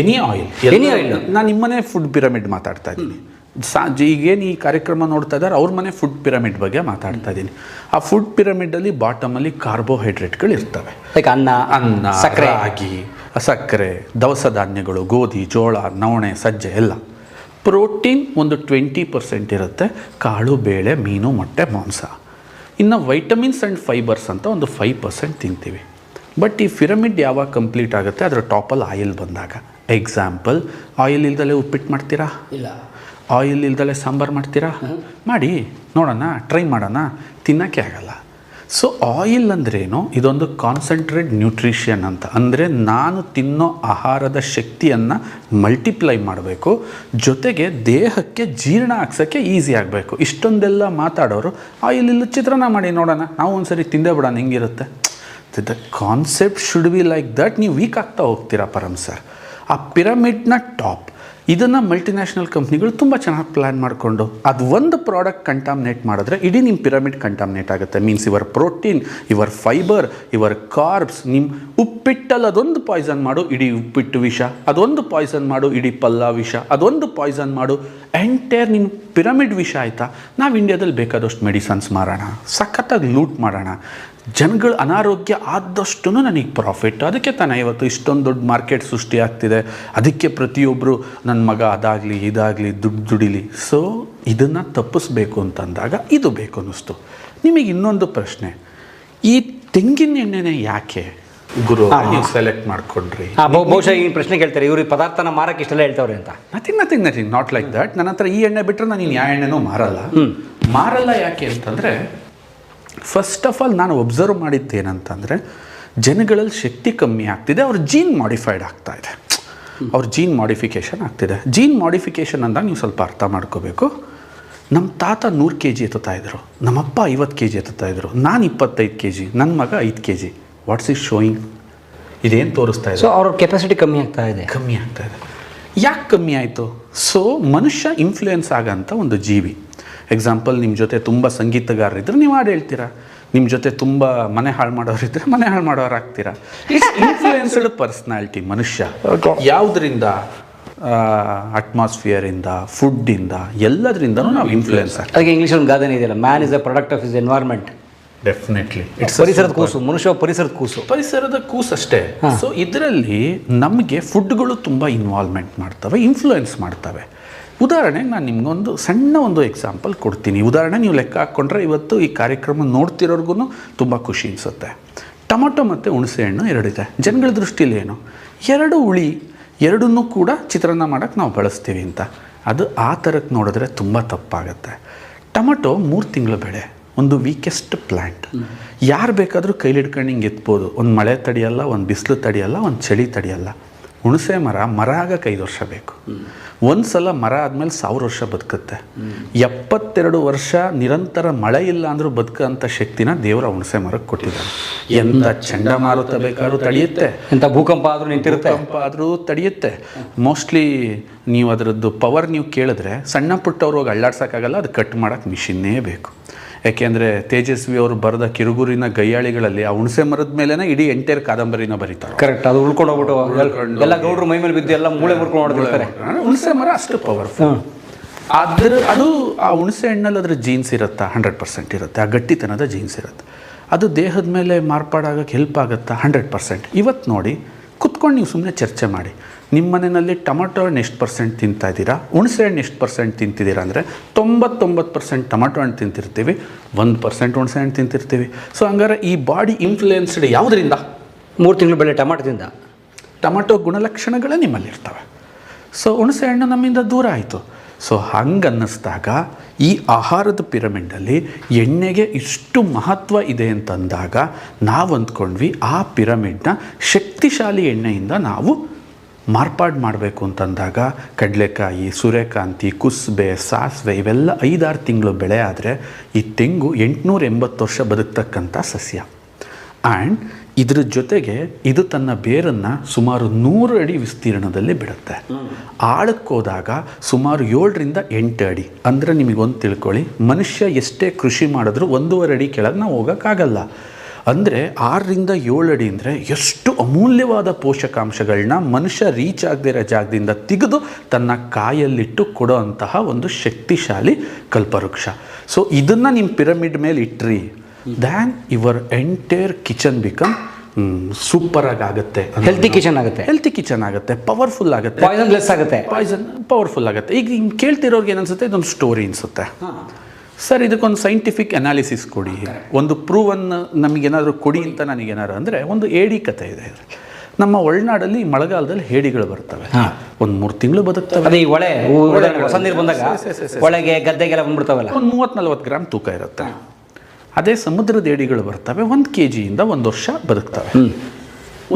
any oil. ನಾನು ನಿಮ್ಮನೆ ಫುಡ್ ಪಿರಮಿಡ್ ಮಾತಾಡ್ತಾ ಇದ್ದೀನಿ. ಈಗೇನು ಈ ಕಾರ್ಯಕ್ರಮ ನೋಡ್ತಾ ಇದ್ದಾರೆ ಅವ್ರ ಮನೆ ಫುಡ್ ಪಿರಮಿಡ್ ಬಗ್ಗೆ ಮಾತಾಡ್ತಾ ಇದ್ದೀನಿ. ಆ ಫುಡ್ ಪಿರಮಿಡಲ್ಲಿ ಬಾಟಮಲ್ಲಿ ಕಾರ್ಬೋಹೈಡ್ರೇಟ್ಗಳು ಇರ್ತವೆ. ಲೈಕ್ ಅನ್ನ, ಸಕ್ಕರೆ, ರಾಗಿ, ಸಕ್ಕರೆ, ದವಸ ಧಾನ್ಯಗಳು, ಗೋಧಿ, ಜೋಳ, ನವಣೆ, ಸಜ್ಜೆ ಎಲ್ಲ. ಪ್ರೋಟೀನ್ ಒಂದು 20% ಇರುತ್ತೆ. ಕಾಳು, ಬೇಳೆ, ಮೀನು, ಮೊಟ್ಟೆ, ಮಾಂಸ. ಇನ್ನು ವೈಟಮಿನ್ಸ್ ಆ್ಯಂಡ್ ಫೈಬರ್ಸ್ ಅಂತ ಒಂದು 5% ತಿಂತೀವಿ. ಬಟ್ ಈ ಪಿರಮಿಡ್ ಯಾವಾಗ ಕಂಪ್ಲೀಟ್ ಆಗುತ್ತೆ, ಅದರ ಟಾಪಲ್ಲಿ ಆಯಿಲ್ ಬಂದಾಗ. ಎಕ್ಸಾಂಪಲ್, ಆಯಿಲ್ ಇಲ್ದಲೇ ಉಪ್ಪಿಟ್ಟು ಮಾಡ್ತೀರಾ? ಇಲ್ಲ. ಆಯಿಲ್ ಇಲ್ದಲೆ ಸಾಂಬಾರು ಮಾಡ್ತೀರಾ? ಮಾಡಿ ನೋಡೋಣ, ಟ್ರೈ ಮಾಡೋಣ. ತಿನ್ನೋಕ್ಕೆ ಆಗಲ್ಲ. ಸೊ ಆಯಿಲ್ ಅಂದ್ರೇನು? ಇದೊಂದು ಕಾನ್ಸಂಟ್ರೇಟ್ ನ್ಯೂಟ್ರಿಷನ್ ಅಂತ. ಅಂದರೆ ನಾನು ತಿನ್ನೋ ಆಹಾರದ ಶಕ್ತಿಯನ್ನು ಮಲ್ಟಿಪ್ಲೈ ಮಾಡಬೇಕು, ಜೊತೆಗೆ ದೇಹಕ್ಕೆ ಜೀರ್ಣ ಆಗ್ಸೋಕ್ಕೆ ಈಸಿ ಆಗಬೇಕು. ಇಷ್ಟೊಂದೆಲ್ಲ ಮಾತಾಡೋರು ಆಯಿಲ್ ಇಲ್ಲ ಚಿತ್ರಾನ್ನ ಮಾಡಿ ನೋಡೋಣ, ನಾವು ಒಂದ್ಸರಿ ತಿಂದೇ ಬಿಡೋಣ ಹೆಂಗಿರುತ್ತೆ. The concept should be like that. ನೀವು ವೀಕ್ ಆಗ್ತಾ ಹೋಗ್ತೀರಾ ಪರಮ್ ಸರ್. ಆ ಪಿರಮಿಡ್ನ ಟಾಪ್ ಇದನ್ನು ಮಲ್ಟಿನ್ಯಾಷನಲ್ ಕಂಪ್ನಿಗಳು ತುಂಬ ಚೆನ್ನಾಗಿ ಪ್ಲ್ಯಾನ್ ಮಾಡಿಕೊಂಡು ಅದು ಒಂದು ಪ್ರಾಡಕ್ಟ್ ಕಂಟಾಮಿನೇಟ್ ಮಾಡಿದ್ರೆ ಇಡೀ ನಿಮ್ಮ ಪಿರಮಿಡ್ ಕಂಟಾಮಿನೇಟ್ ಆಗುತ್ತೆ. Means your protein, your fibre, your carbs. ನಿಮ್ಮ ಉಪ್ಪಿಟ್ಟಲ್ಲಿ ಅದೊಂದು ಪಾಯ್ಸನ್ ಮಾಡು, ಇಡೀ ಉಪ್ಪಿಟ್ಟು ವಿಷ. ಅದೊಂದು ಪಾಯ್ಸನ್ ಮಾಡು, ಇಡೀ ಪಲ್ಯ ವಿಷ. ಅದೊಂದು ಪಾಯ್ಸನ್ ಮಾಡು, ಎಂಟೈರ್ ನಿಮ್ಮ ಪಿರಮಿಡ್ ವಿಷ ಆಯಿತಾ. ನಾವು ಇಂಡಿಯಾದಲ್ಲಿ ಬೇಕಾದಷ್ಟು ಮೆಡಿಸನ್ಸ್ ಮಾರೋಣ, ಸಖತ್ತಾಗಿ ಲೂಟ್ ಮಾಡೋಣ. ಜನಗಳ ಅನಾರೋಗ್ಯ ಆದಷ್ಟು ನನಗೆ ಪ್ರಾಫಿಟ್. ಅದಕ್ಕೆ ತಾನೇ ಇವತ್ತು ಇಷ್ಟೊಂದು ದೊಡ್ಡ ಮಾರ್ಕೆಟ್ ಸೃಷ್ಟಿ ಆಗ್ತಿದೆ. ಅದಕ್ಕೆ ಪ್ರತಿಯೊಬ್ಬರು ನನ್ನ ಮಗ ಅದಾಗಲಿ ಇದಾಗಲಿ ದುಡಿಲಿ. ಸೊ ಇದನ್ನು ತಪ್ಪಿಸ್ಬೇಕು ಅಂತಂದಾಗ ಇದು ಬೇಕು ಅನ್ನಿಸ್ತು. ನಿಮಗೆ ಇನ್ನೊಂದು ಪ್ರಶ್ನೆ, ಈ ತೆಂಗಿನ ಎಣ್ಣೆನೇ ಯಾಕೆ ಗುರು ನೀವು ಸೆಲೆಕ್ಟ್ ಮಾಡ್ಕೊಂಡ್ರಿ? ಬಹುಶಃ ಈ ಪ್ರಶ್ನೆ ಕೇಳ್ತಾರೆ, ಇವ್ರು ಈ ಪದಾರ್ಥನ ಮಾರಕ್ಕೆ ಇಷ್ಟೆಲ್ಲ ಹೇಳ್ತಾವ್ರೆ ಅಂತ. Nothing not like that. ನನ್ನ ಹತ್ರ ಈ ಎಣ್ಣೆ ಬಿಟ್ಟರೆ ನಾನು ಯಾವ ಎಣ್ಣೆನೂ ಮಾರಲ್ಲ. ಯಾಕೆ ಅಂತಂದರೆ, ಫಸ್ಟ್ ಆಫ್ ಆಲ್ ನಾನು ಒಬ್ಸರ್ವ್ ಮಾಡಿದ್ದೇನಂತಂದರೆ, ಜನಗಳಲ್ಲಿ ಶಕ್ತಿ ಕಮ್ಮಿ ಆಗ್ತಿದೆ, ಅವ್ರ ಜೀನ್ ಮಾಡಿಫೈಡ್ ಆಗ್ತಾ ಇದೆ. ಅವ್ರ ಜೀನ್ ಮಾಡಿಫಿಕೇಷನ್ ಆಗ್ತಿದೆ. ಜೀನ್ ಮಾಡಿಫಿಕೇಷನ್ ಅಂದಾಗ ನೀವು ಸ್ವಲ್ಪ ಅರ್ಥ ಮಾಡ್ಕೋಬೇಕು. ನಮ್ಮ ತಾತ 100 kg ಎತ್ತುತ್ತಾಯಿದ್ರು, ನಮ್ಮಪ್ಪ 50 kg ಎತ್ತುತ್ತಾಯಿದ್ರು, ನಾನು 25 kg, ನನ್ನ ಮಗ 5 kg. What's is showing? ಇದೇನು ತೋರಿಸ್ತಾ ಇದೆ? ಸೊ ಅವ್ರ ಕೆಪಾಸಿಟಿ ಕಮ್ಮಿ ಆಗ್ತಾ ಇದೆ. ಯಾಕೆ ಕಮ್ಮಿ ಆಯಿತು? ಸೊ ಮನುಷ್ಯ ಇನ್ಫ್ಲೂಯೆನ್ಸ್ ಆಗೋಂಥ ಒಂದು ಜೀವಿ. ಎಕ್ಸಾಂಪಲ್, ನಿಮ್ಮ ಜೊತೆ ತುಂಬ ಸಂಗೀತಗಾರರಿದ್ದರೆ ನೀವು ಹಾಡು ಹೇಳ್ತೀರಾ. ನಿಮ್ಮ ಜೊತೆ ತುಂಬ ಮನೆ ಹಾಳು ಮಾಡೋರಿದ್ದರೆ ಮನೆ ಹಾಳು ಮಾಡೋರಾಗ್ತೀರಾ. ಇಟ್ಸ್ ಇನ್ಫ್ಲೂಯೆನ್ಸ್ಡ್ ಪರ್ಸ್ನಾಲಿಟಿ ಮನುಷ್ಯ. ಯಾವುದರಿಂದ? ಅಟ್ಮಾಸ್ಫಿಯರಿಂದ, ಫುಡ್ಡಿಂದ, ಎಲ್ಲದರಿಂದನೂ ನಾವು ಇನ್ಫ್ಲೂಯೆನ್ಸ್ ಆಗ್ತೀವಿ. ಅದಕ್ಕೆ ಇಂಗ್ಲೀಷಲ್ಲಿ ಒಂದು ಗಾದೆನೇ ಇದೆಯಲ್ಲ, man is a product of his environment. Definitely ಪರಿಸರದ ಕೂಸು, ಮನುಷ್ಯ ಪರಿಸರದ ಕೂಸು ಅಷ್ಟೇ. ಸೊ ಇದರಲ್ಲಿ ನಮಗೆ ಫುಡ್ಗಳು ತುಂಬ ಇನ್ವಾಲ್ವ್ಮೆಂಟ್ ಮಾಡ್ತವೆ, ಇನ್ಫ್ಲೂಯೆನ್ಸ್ ಮಾಡ್ತವೆ. ಉದಾಹರಣೆಗೆ ನಾನು ನಿಮಗೊಂದು ಸಣ್ಣ ಒಂದು ಎಕ್ಸಾಂಪಲ್ ಕೊಡ್ತೀನಿ. ಉದಾಹರಣೆ ನೀವು ಲೆಕ್ಕ ಹಾಕ್ಕೊಂಡ್ರೆ ಇವತ್ತು ಈ ಕಾರ್ಯಕ್ರಮ ನೋಡ್ತಿರೋರ್ಗು ತುಂಬ ಖುಷಿ ಅನಿಸುತ್ತೆ. ಟೊಮೊಟೊ ಮತ್ತು ಹುಣಸೆಹಣ್ಣು ಎರಡಿದೆ. ಜನಗಳ ದೃಷ್ಟಿಲಿ ಏನು? 2 ಹುಳಿ, ಎರಡನ್ನೂ ಕೂಡ ಚಿತ್ರಾನ್ನ ಮಾಡೋಕ್ಕೆ ನಾವು ಬಳಸ್ತೀವಿ ಅಂತ. ಅದು ಆ ಥರಕ್ಕೆ ನೋಡಿದ್ರೆ ತುಂಬ ತಪ್ಪಾಗುತ್ತೆ. ಟೊಮೊಟೊ 3 ತಿಂಗಳು ಬೆಳೆ, ಒಂದು ವೀಕೆಸ್ಟ್ ಪ್ಲ್ಯಾಂಟ್. ಯಾರು ಬೇಕಾದರೂ ಕೈಲಿ ಹಿಡ್ಕೊಂಡು ಹಿಂಗೆ ಎತ್ಬೋದು. ಒಂದು ಮಳೆ ತಡೆಯಲ್ಲ, ಒಂದು ಬಿಸಿಲು ತಡೆಯಲ್ಲ, ಒಂದು ಚಳಿ ತಡೆಯಲ್ಲ. ಹುಣಸೆ ಮರ ಆಗಕ್ಕೆ 5 ವರ್ಷ ಬೇಕು. ಒಂದು ಸಲ ಮರ ಆದಮೇಲೆ 1000 ವರ್ಷ ಬದುಕುತ್ತೆ. 72 ವರ್ಷ ನಿರಂತರ ಮಳೆ ಇಲ್ಲ ಅಂದರೂ ಬದುಕಂಥ ಶಕ್ತಿನ ದೇವರ ಹುಣಸೆ ಮರಕ್ಕೆ ಕೊಟ್ಟಿದ್ದಾರೆ. ಎಂಥ ಚಂಡಮಾರುತ ಬೇಕಾದ್ರೂ ತಡೆಯುತ್ತೆ, ಎಂಥ ಭೂಕಂಪ ಆದರೂ ನಿಂತಿರುತ್ತೆ, ತಡೆಯುತ್ತೆ. ಮೋಸ್ಟ್ಲಿ ನೀವು ಅದರದ್ದು ಪವರ್ ನೀವು ಕೇಳಿದ್ರೆ ಸಣ್ಣ ಪುಟ್ಟವ್ರು ಹೋಗಿ ಅಳ್ಳಾಡ್ಸೋಕ್ಕಾಗಲ್ಲ, ಅದು ಕಟ್ ಮಾಡೋಕ್ಕೆ ಮಿಷಿನ್ನೇ ಬೇಕು. ಯಾಕೆಂದರೆ ತೇಜಸ್ವಿ ಅವರು ಬರೆದ ಕಿರುಗುರಿನ ಗಯ್ಯಾಳಿಗಳಲ್ಲಿ ಆ ಹುಣಸೆ ಮರದ ಮೇಲೆನೇ ಇಡೀ ಎಂಟೈರ್ ಕಾದಂಬರಿನ ಬರೀತಾರೆ. ಕರೆಕ್ಟ್. ಅದು ಉಳ್ಕೊಂಡು ಹೋಗ್ಬಿಟ್ಟು ಎಲ್ಲ ಗೌಡ್ರು ಮೈ ಮೇಲೆ ಬಿದ್ದು ಎಲ್ಲ ಮೂಳೆ ಮುರ್ಕೊಂಡು ಹೊಡೆದಿರ್ತಾರೆ. ಹುಣಸೆ ಮರ ಅಷ್ಟು ಪವರ್ಫುಲ್. ಅದು ಆ ಹುಣಸೆ ಹಣ್ಣಲ್ಲಿ ಅದ್ರ ಜೀನ್ಸ್ ಇರುತ್ತಾ? 100% ಇರುತ್ತೆ. ಆ ಗಟ್ಟಿತನದ ಜೀನ್ಸ್ ಇರುತ್ತೆ. ಅದು ದೇಹದ ಮೇಲೆ ಮಾರ್ಪಾಡಾಗಕ್ಕೆ ಹೆಲ್ಪ್ ಆಗುತ್ತಾ? 100%. ಇವತ್ತು ನೋಡಿ, ಕುತ್ಕೊಂಡು ನೀವು ಸುಮ್ಮನೆ ಚರ್ಚೆ ಮಾಡಿ. ನಿಮ್ಮ ಮನೆಯಲ್ಲಿ ಟೊಮೊಟೊ ಹಣ್ಣು ಎಷ್ಟು % ತಿಂತಾ ಇದ್ದೀರಾ, ಹುಣಸೆ ಹಣ್ಣು ಎಷ್ಟು % ತಿಂತಿದ್ದೀರಾ ಅಂದರೆ 99% ಟೊಮೊಟೊ ಹಣ್ಣು ತಿಂತಿರ್ತೀವಿ, 1% ಹುಣಸೆ ಹಣ್ಣು ತಿಂತಿರ್ತೀವಿ. ಸೊ ಹಂಗಾರೆ ಈ ಬಾಡಿ ಇನ್ಫ್ಲೂಯೆನ್ಸ್ಡ್ ಯಾವುದರಿಂದ? 3 ತಿಂಗಳು ಬೆಳೆ ಟೊಮೊಟೊದಿಂದ. ಟೊಮೊಟೊ ಗುಣಲಕ್ಷಣಗಳೇ ನಿಮ್ಮಲ್ಲಿರ್ತವೆ. ಸೊ ಹುಣಸೆ ಹಣ್ಣು ನಮ್ಮಿಂದ ದೂರ ಆಯಿತು. ಸೊ ಹಂಗನ್ನಿಸ್ದಾಗ ಈ ಆಹಾರದ ಪಿರಮಿಡಲ್ಲಿ ಎಣ್ಣೆಗೆ ಇಷ್ಟು ಮಹತ್ವ ಇದೆ ಅಂತಂದಾಗ ನಾವು ಅಂದ್ಕೊಂಡ್ವಿ ಆ ಪಿರಮಿಡ್ನ ಶಕ್ತಿಶಾಲಿ ಎಣ್ಣೆಯಿಂದ ನಾವು ಮಾರ್ಪಾಡು ಮಾಡಬೇಕು ಅಂತಂದಾಗ ಕಡಲೆಕಾಯಿ, ಸೂರ್ಯಕಾಂತಿ, ಕುಸ್ಬೆ, ಸಾಸಿವೆ ಇವೆಲ್ಲ 5-6 ತಿಂಗಳು ಬೆಳೆ ಆದರೆ ಈ ತೆಂಗು 880 ವರ್ಷ ಬದುಕ್ತಕ್ಕಂಥ ಸಸ್ಯ. ಆ್ಯಂಡ್ ಇದ್ರ ಜೊತೆಗೆ ಇದು ತನ್ನ ಬೇರನ್ನು ಸುಮಾರು 100 ಅಡಿ ವಿಸ್ತೀರ್ಣದಲ್ಲಿ ಬಿಡುತ್ತೆ. ಆಳಕ್ಕೋದಾಗ ಸುಮಾರು 7ರಿಂದ 8 ಅಡಿ. ಅಂದರೆ ನಿಮಗೊಂದು ತಿಳ್ಕೊಳ್ಳಿ, ಮನುಷ್ಯ ಎಷ್ಟೇ ಕೃಷಿ ಮಾಡಿದ್ರೂ 1.5 ಅಡಿ ಕೆಳಗೆ ನಾವು ಹೋಗೋಕ್ಕಾಗಲ್ಲ. ಅಂದರೆ 6ರಿಂದ 7 ಅಡಿ ಅಂದರೆ ಎಷ್ಟು ಅಮೂಲ್ಯವಾದ ಪೋಷಕಾಂಶಗಳನ್ನ ಮನುಷ್ಯ ರೀಚ್ ಆಗದೇ ಇರೋ ಜಾಗದಿಂದ ತೆಗೆದು ತನ್ನ ಕಾಯಲ್ಲಿಟ್ಟು ಕೊಡೋ ಅಂತಹ ಒಂದು ಶಕ್ತಿಶಾಲಿ ಕಲ್ಪವೃಕ್ಷ. ಸೊ ಇದನ್ನು ನಿಮ್ಮ ಪಿರಮಿಡ್ ಮೇಲೆ ಇಟ್ರಿ, then your entire kitchen become ಸೂಪರಾಗಿ ಆಗುತ್ತೆ. ಹೆಲ್ತಿ ಕಿಚನ್ ಆಗುತ್ತೆ, ಪವರ್ಫುಲ್ ಆಗುತ್ತೆ, ಪವರ್ಫುಲ್ ಆಗುತ್ತೆ. ಈಗ ಕೇಳ್ತಿರೋರ್ಗೆ ಏನನ್ಸುತ್ತೆ, ಇದೊಂದು ಸ್ಟೋರಿ ಅನಿಸುತ್ತೆ. ಸರ್ ಇದಕ್ಕೊಂದು ಸೈಂಟಿಫಿಕ್ ಅನಾಲಿಸಿಸ್ ಕೊಡಿ, ಒಂದು ಪ್ರೂವನ್ನು ನಮಗೇನಾದರೂ ಕೊಡಿ ಅಂತ ನನಗೇನಾದ್ರು ಅಂದರೆ ಒಂದು ಏಡಿ ಕಥೆ ಇದೆ. ನಮ್ಮ ಒಳನಾಡಲ್ಲಿ ಮಳೆಗಾಲದಲ್ಲಿ ಹೇಡಿಗಳು ಬರ್ತವೆ. ಒಂದು 3 ತಿಂಗಳು ಬದುಕ್ತವೆ. ಅದೇ ಈ ಹೊಳೆ ಹೊಸ ನೀರು ಬಂದಾಗ ಹೊಳೆಗೆ ಗದ್ದೆಗೆಲ್ಲ ಬಂದ್ಬಿಡ್ತಾವಲ್ಲ, ಒಂದು 30-40 ಗ್ರಾಮ್ ತೂಕ ಇರುತ್ತೆ. ಅದೇ ಸಮುದ್ರದ ಏಡಿಗಳು ಬರ್ತವೆ 1 kg ಇಂದ 1 ವರ್ಷ ಬದುಕ್ತವೆ.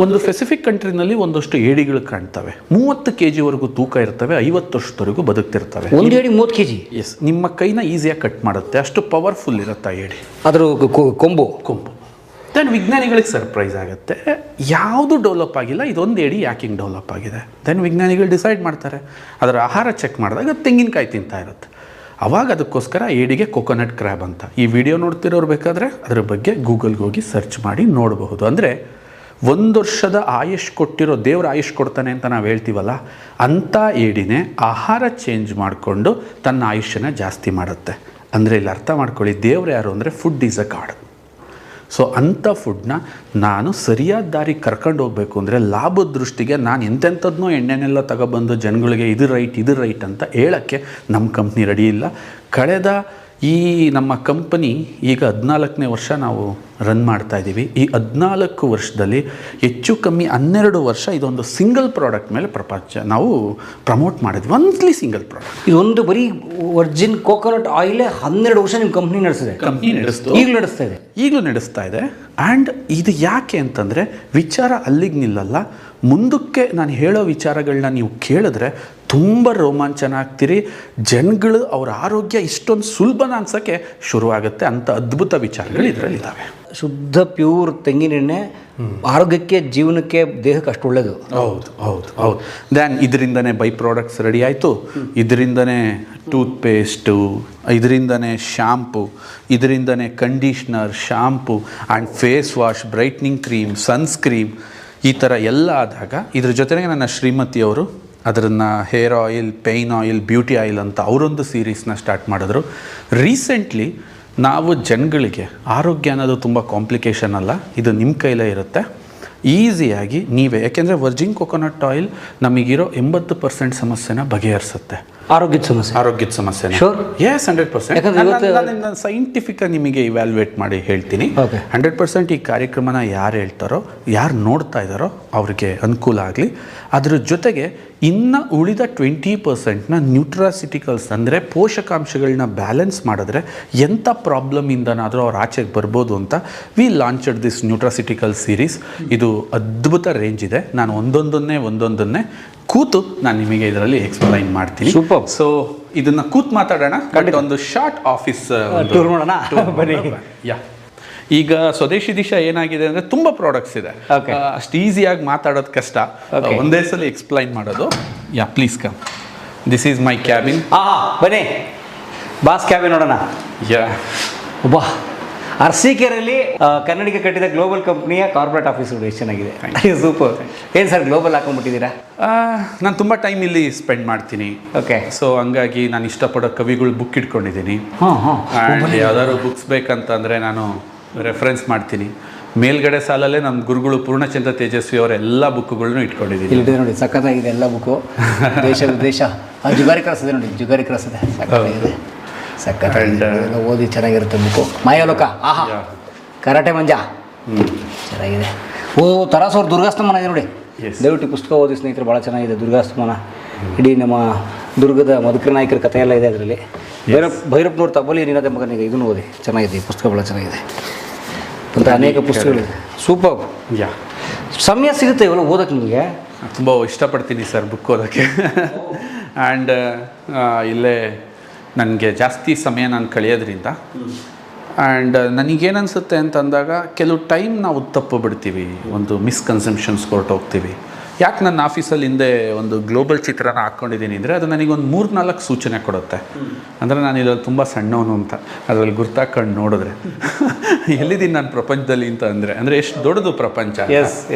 ಒಂದು ಸ್ಪೆಸಿಫಿಕ್ ಕಂಟ್ರಿನಲ್ಲಿ ಒಂದಷ್ಟು ಏಡಿಗಳು ಕಾಣ್ತವೆ 30 kg ವರೆಗೂ ತೂಕ ಇರ್ತವೆ, 50 ವರ್ಷದವರೆಗೂ ಬದುಕ್ತಿರ್ತವೆ. ಒಂದು ಏಡಿ 30 kg? ಎಸ್, ನಿಮ್ಮ ಕೈನ ಈಸಿಯಾಗಿ ಕಟ್ ಮಾಡುತ್ತೆ, ಅಷ್ಟು ಪವರ್ಫುಲ್ ಇರುತ್ತೆ ಏಡಿ, ಅದ್ರ ಕೊಂಬು. ದೆನ್ ವಿಜ್ಞಾನಿಗಳಿಗೆ ಸರ್ಪ್ರೈಸ್ ಆಗುತ್ತೆ, ಯಾವುದು ಡೆವಲಪ್ ಆಗಿಲ್ಲ, ಇದೊಂದು ಏಡಿ ಯಾಕೆ ಹಿಂಗೆ ಡೆವಲಪ್ ಆಗಿದೆ. ದೆನ್ ವಿಜ್ಞಾನಿಗಳು ಡಿಸೈಡ್ ಮಾಡ್ತಾರೆ, ಅದರ ಆಹಾರ ಚೆಕ್ ಮಾಡಿದಾಗ ತೆಂಗಿನಕಾಯಿ ತಿಂತಾ ಇರುತ್ತೆ. ಅವಾಗ ಅದಕ್ಕೋಸ್ಕರ ಏಡಿಗೆ ಕೊಕೊನಟ್ ಕ್ರ್ಯಾಬ್ ಅಂತ, ಈ ವಿಡಿಯೋ ನೋಡ್ತಿರೋರು ಬೇಕಾದರೆ ಅದ್ರ ಬಗ್ಗೆ ಗೂಗಲ್ಗೆ ಹೋಗಿ ಸರ್ಚ್ ಮಾಡಿ ನೋಡಬಹುದು. ಅಂದರೆ 1 ವರ್ಷದ ಆಯುಷ್ ಕೊಟ್ಟಿರೋ, ದೇವ್ರ ಆಯುಷ್ ಕೊಡ್ತಾನೆ ಅಂತ ನಾವು ಹೇಳ್ತೀವಲ್ಲ, ಅಂಥ ಏಡಿನೇ ಆಹಾರ ಚೇಂಜ್ ಮಾಡಿಕೊಂಡು ತನ್ನ ಆಯುಷ್ಯನ ಜಾಸ್ತಿ ಮಾಡುತ್ತೆ. ಅಂದರೆ ಇಲ್ಲಿ ಅರ್ಥ ಮಾಡ್ಕೊಳ್ಳಿ, ದೇವ್ರು ಯಾರು ಅಂದರೆ food is a god. So ಅಂಥ ಫುಡ್ನ ನಾನು ಸರಿಯಾದ ದಾರಿ ಕರ್ಕೊಂಡು ಹೋಗಬೇಕು ಅಂದರೆ ಲಾಭದ ದೃಷ್ಟಿಗೆ ನಾನು ಎಂತೆಂಥದ್ದನ್ನೋ ಎಣ್ಣೆನೆಲ್ಲ ತಗೊಬಂದು ಜನಗಳಿಗೆ ಇದು ರೈಟ್ ಅಂತ ಹೇಳೋಕ್ಕೆ ನಮ್ಮ ಕಂಪ್ನಿ ರೆಡಿ ಇಲ್ಲ. ಕಳೆದ ಈ ನಮ್ಮ ಕಂಪನಿ ಈಗ 14ನೇ ವರ್ಷ ನಾವು ರನ್ ಮಾಡ್ತಾ ಇದ್ದೀವಿ. ಈ 14 ವರ್ಷದಲ್ಲಿ ಹೆಚ್ಚು ಕಮ್ಮಿ 12 ವರ್ಷ ಇದೊಂದು ಸಿಂಗಲ್ ಪ್ರಾಡಕ್ಟ್ ಮೇಲೆ ಪ್ರಪಂಚ ನಾವು ಪ್ರಮೋಟ್ ಮಾಡಿದ್ವಿ. ಒಂದ್ಲಿ ಸಿಂಗಲ್ ಪ್ರಾಡಕ್ಟ್, ಇದೊಂದು ಬರೀ ಒರಿಜಿನ್ ಕೋಕೋನಟ್ ಆಯಿಲೇ 12 ವರ್ಷ ನಿಮ್ಮ ಕಂಪ್ನಿ ನಡೆಸಿದೆ. ಈಗಲೂ ನಡೆಸ್ತಾ ಇದೆ. ಆ್ಯಂಡ್ ಇದು ಯಾಕೆ ಅಂತಂದರೆ ವಿಚಾರ ಅಲ್ಲಿಗೆ ನಿಲ್ಲಲ್ಲ, ಮುಂದಕ್ಕೆ ನಾನು ಹೇಳೋ ವಿಚಾರಗಳನ್ನ ನೀವು ಕೇಳಿದ್ರೆ ತುಂಬ ರೋಮಾಂಚನ ಆಗ್ತೀರಿ. ಜನಗಳು ಅವರ ಆರೋಗ್ಯ ಇಷ್ಟೊಂದು ಸುಲಭನ ಅನ್ಸೋಕ್ಕೆ ಶುರುವಾಗುತ್ತೆ. ಅಂಥ ಅದ್ಭುತ ವಿಚಾರಗಳು ಇದರಲ್ಲಿದ್ದಾವೆ. ಶುದ್ಧ ಪ್ಯೂರ್ ತೆಂಗಿನೆಣ್ಣೆ ಆರೋಗ್ಯಕ್ಕೆ, ಜೀವನಕ್ಕೆ, ದೇಹಕ್ಕೆ ಅಷ್ಟು ಒಳ್ಳೆಯದು. ಹೌದು. ದ್ಯಾನ್ ಇದರಿಂದನೇ ಬೈ ಪ್ರಾಡಕ್ಟ್ಸ್ ರೆಡಿ ಆಯಿತು. ಇದರಿಂದನೇ ಟೂತ್ಪೇಸ್ಟು, ಇದರಿಂದನೇ ಶ್ಯಾಂಪು, ಇದರಿಂದನೇ conditioner, shampoo and face wash, brightening cream, sunscreen, ಈ ಥರ ಎಲ್ಲ ಆದಾಗ ಇದ್ರ ಜೊತೆಗೆ ನನ್ನ ಶ್ರೀಮತಿಯವರು ಅದನ್ನು hair oil, pain oil, beauty oil ಅಂತ ಅವರೊಂದು ಸೀರೀಸ್ನ ಸ್ಟಾರ್ಟ್ ಮಾಡಿದ್ರು. ರೀಸೆಂಟ್ಲಿ ನಾವು ಜನಗಳಿಗೆ ಆರೋಗ್ಯ ಅನ್ನೋದು ತುಂಬ ಕಾಂಪ್ಲಿಕೇಶನ್ ಅಲ್ಲ, ಇದು ನಿಮ್ಮ ಕೈಲೇ ಇರುತ್ತೆ. ಈಸಿಯಾಗಿ ನೀವೇ, ಯಾಕೆಂದರೆ ವರ್ಜಿನ್ ಕೊಕೊನಟ್ ಆಯಿಲ್ ನಮಗಿರೋ 80% ಸಮಸ್ಯೆನ ಬಗೆಹರಿಸುತ್ತೆ. ಆರೋಗ್ಯದ ಸಮಸ್ಯೆ ಶೋರ್? ಎಸ್, 100%. ಸೈಂಟಿಫಿಕಾಗಿ ನಿಮಗೆ ಇವ್ಯಾಲ್ಯೂಯೇಟ್ ಮಾಡಿ ಹೇಳ್ತೀನಿ. 100% ಈ ಕಾರ್ಯಕ್ರಮನ ಯಾರು ಹೇಳ್ತಾರೋ, ಯಾರು ನೋಡ್ತಾ ಇದ್ದಾರೋ ಅವ್ರಿಗೆ ಅನುಕೂಲ ಆಗಲಿ. ಅದ್ರ ಜೊತೆಗೆ ಇನ್ನು ಉಳಿದ 20%ನ ನ್ಯೂಟ್ರಾಸಿಟಿಕಲ್ಸ್ ಅಂದರೆ ಪೋಷಕಾಂಶಗಳನ್ನ ಬ್ಯಾಲೆನ್ಸ್ ಮಾಡಿದ್ರೆ ಎಂಥ ಪ್ರಾಬ್ಲಮಿಂದನಾದರೂ ಅವ್ರು ಆಚೆಗೆ ಬರ್ಬೋದು ಅಂತ ವಿ ಲಾಂಚ್ಡ್ ದಿಸ್ ನ್ಯೂಟ್ರಾಸಿಟಿಕಲ್ ಸೀರೀಸ್. ಇದು ಅದ್ಭುತ ರೇಂಜ್ ಇದೆ. ನಾನು ಒಂದೊಂದನ್ನೇ ಕೂತು ನಾನು ನಿಮಗೆ ಇದರಲ್ಲಿ ಎಕ್ಸ್ಪ್ಲೈನ್ ಮಾಡ್ತೀನಿ. ಸೂಪರ್. ಸೊ ಇದನ್ನ ಕೂತು ಮಾತಾಡೋಣ. ಒಂದು ಶಾರ್ಟ್ ಆಫೀಸ್ ಟೂರ್ ಮಾಡೋಣ ಬನ್ನಿ. ಯಾ, ಈಗ ಸ್ವದೇಶಿ ದಿಶಾ ಏನಾಗಿದೆ ಅಂದರೆ ತುಂಬ ಪ್ರಾಡಕ್ಟ್ಸ್ ಇದೆ, ಅಷ್ಟು ಈಸಿಯಾಗಿ ಮಾತಾಡೋದು ಕಷ್ಟ, ಒಂದೇ ಸಲ ಎಕ್ಸ್ಪ್ಲೈನ್ ಮಾಡೋದು. Yeah, please come, this is my cabin. ಬನ್ನಿ, ಬಾಸ್ ಕ್ಯಾಬಿನ್ ನೋಡೋಣ. ಯಾ, ಒಬ್ಬ ಅರ್ಸಿಕೆರೆಯಲ್ಲಿ ಕನ್ನಡಿಗ ಕಟ್ಟಿದ ಗ್ಲೋಬಲ್ ಕಂಪ್ನಿಯ ಕಾರ್ಪೊರೇಟ್ ಆಫೀಸ್ ಎಷ್ಟು ಚೆನ್ನಾಗಿದೆ. ಸೂಪರ್. ಏನು ಸರ್ ಗ್ಲೋಬಲ್ ಹಾಕೊಂಡ್ಬಿಟ್ಟಿದ್ದೀರಾ? ನಾನು ತುಂಬ ಟೈಮ್ ಇಲ್ಲಿ ಸ್ಪೆಂಡ್ ಮಾಡ್ತೀನಿ. ಓಕೆ. ಸೊ ಹಂಗಾಗಿ ನಾನು ಇಷ್ಟಪಡೋ ಕವಿಗಳು ಬುಕ್ ಇಟ್ಕೊಂಡಿದ್ದೀನಿ. ಯಾವ್ದಾದ್ರು ಬುಕ್ಸ್ ಬೇಕಂತಂದರೆ ನಾನು ರೆಫರೆನ್ಸ್ ಮಾಡ್ತೀನಿ. ಮೇಲ್ಗಡೆ ಸಾಲಲ್ಲೇ ನಮ್ಮ ಗುರುಗಳು ಪೂರ್ಣಚಂದ್ರ ತೇಜಸ್ವಿ ಅವರ ಎಲ್ಲ ಬುಕ್ಗಳನ್ನೂ ಇಟ್ಕೊಂಡಿದ್ದೀನಿ. ಇಲ್ಲಿ ನೋಡಿ, ಸಖತ್ತಾಗಿದೆ ಎಲ್ಲ ಬುಕ್ಕು. ದೇಶ ವಿದೇಶ, ಜುಗಾರಿ ಕ್ರಾಸ್ ಇದೆ ನೋಡಿ, ಜುಗಾರಿ ಕ್ರಾಸ್ ಇದೆ, ಸಖತ್ತಾಗಿದೆ. ಓದಿ ಚೆನ್ನಾಗಿರುತ್ತೆ ಬುಕ್ಕು. ಮಾಯಾಲೋಕ, ಆಹಾ, ಕರಾಟೆ ಮಂಜ ಚೆನ್ನಾಗಿದೆ. ತರಾಸವ್ರ ದುರ್ಗಾಸ್ತಮಾನ ಇದೆ ನೋಡಿ, ದಯವಿಟ್ಟು ಪುಸ್ತಕ ಓದಿ ಸ್ನೇಹಿತರು, ಭಾಳ ಚೆನ್ನಾಗಿದೆ ದುರ್ಗಾಸ್ತಮಾನ. ಇಡೀ ನಮ್ಮ ದುರ್ಗದ ಮಧುಕರ ನಾಯಕರ ಕಥೆ ಎಲ್ಲ ಇದೆ ಅದರಲ್ಲಿ. ಭೈರಪ್ಪನವ್ರ ತಬ್ಬಲಿ ನೀನದೇ ಮಗನಿಗೆ ಇದನ್ನು ಓದಿ, ಚೆನ್ನಾಗಿದೆ ಈ ಪುಸ್ತಕ, ಭಾಳ ಚೆನ್ನಾಗಿದೆ ಅಂತ ಅನೇಕ ಪುಸ್ತಕಗಳಿದೆ. ಸೂಪರ್. ಯಾ, ಸಮಯ ಸಿಗುತ್ತೆ ಇವೆಲ್ಲ ಓದೋಕ್ಕೆ ನಿಮಗೆ? ತುಂಬ ಇಷ್ಟಪಡ್ತೀನಿ ಸರ್ ಬುಕ್ ಓದೋಕ್ಕೆ. ಆ್ಯಂಡ್ ಇಲ್ಲೇ ನನಗೆ ಜಾಸ್ತಿ ಸಮಯ ನಾನು ಕಳೆಯೋದ್ರಿಂದ. ಆ್ಯಂಡ್ ನನಗೇನನ್ಸುತ್ತೆ ಅಂತಂದಾಗ ಕೆಲವು ಟೈಮ್ ನಾವು ತಪ್ಪು ಬಿಡ್ತೀವಿ, ಒಂದು ಮಿಸ್ಕನ್ಸೆಪ್ಷನ್ಸ್ ಹೊರಟೋಗ್ತೀವಿ. ಯಾಕೆ ನನ್ನ ಆಫೀಸಲ್ಲಿ ಹಿಂದೆ ಒಂದು ಗ್ಲೋಬಲ್ ಚಿತ್ರನ ಹಾಕ್ಕೊಂಡಿದ್ದೀನಿ ಅಂದರೆ ಅದು ನನಗೊಂದು 3-4 ಸೂಚನೆ ಕೊಡುತ್ತೆ. ಅಂದರೆ ನಾನು ಇದರಲ್ಲಿ ತುಂಬ ಸಣ್ಣವನು ಅಂತ ಅದರಲ್ಲಿ ಗುರ್ತಾಕೊಂಡು ನೋಡಿದ್ರೆ ಎಲ್ಲಿದ್ದೀನಿ ನಾನು ಪ್ರಪಂಚದಲ್ಲಿ ಅಂತ ಅಂದರೆ ಎಷ್ಟು ದೊಡ್ಡದು ಪ್ರಪಂಚ.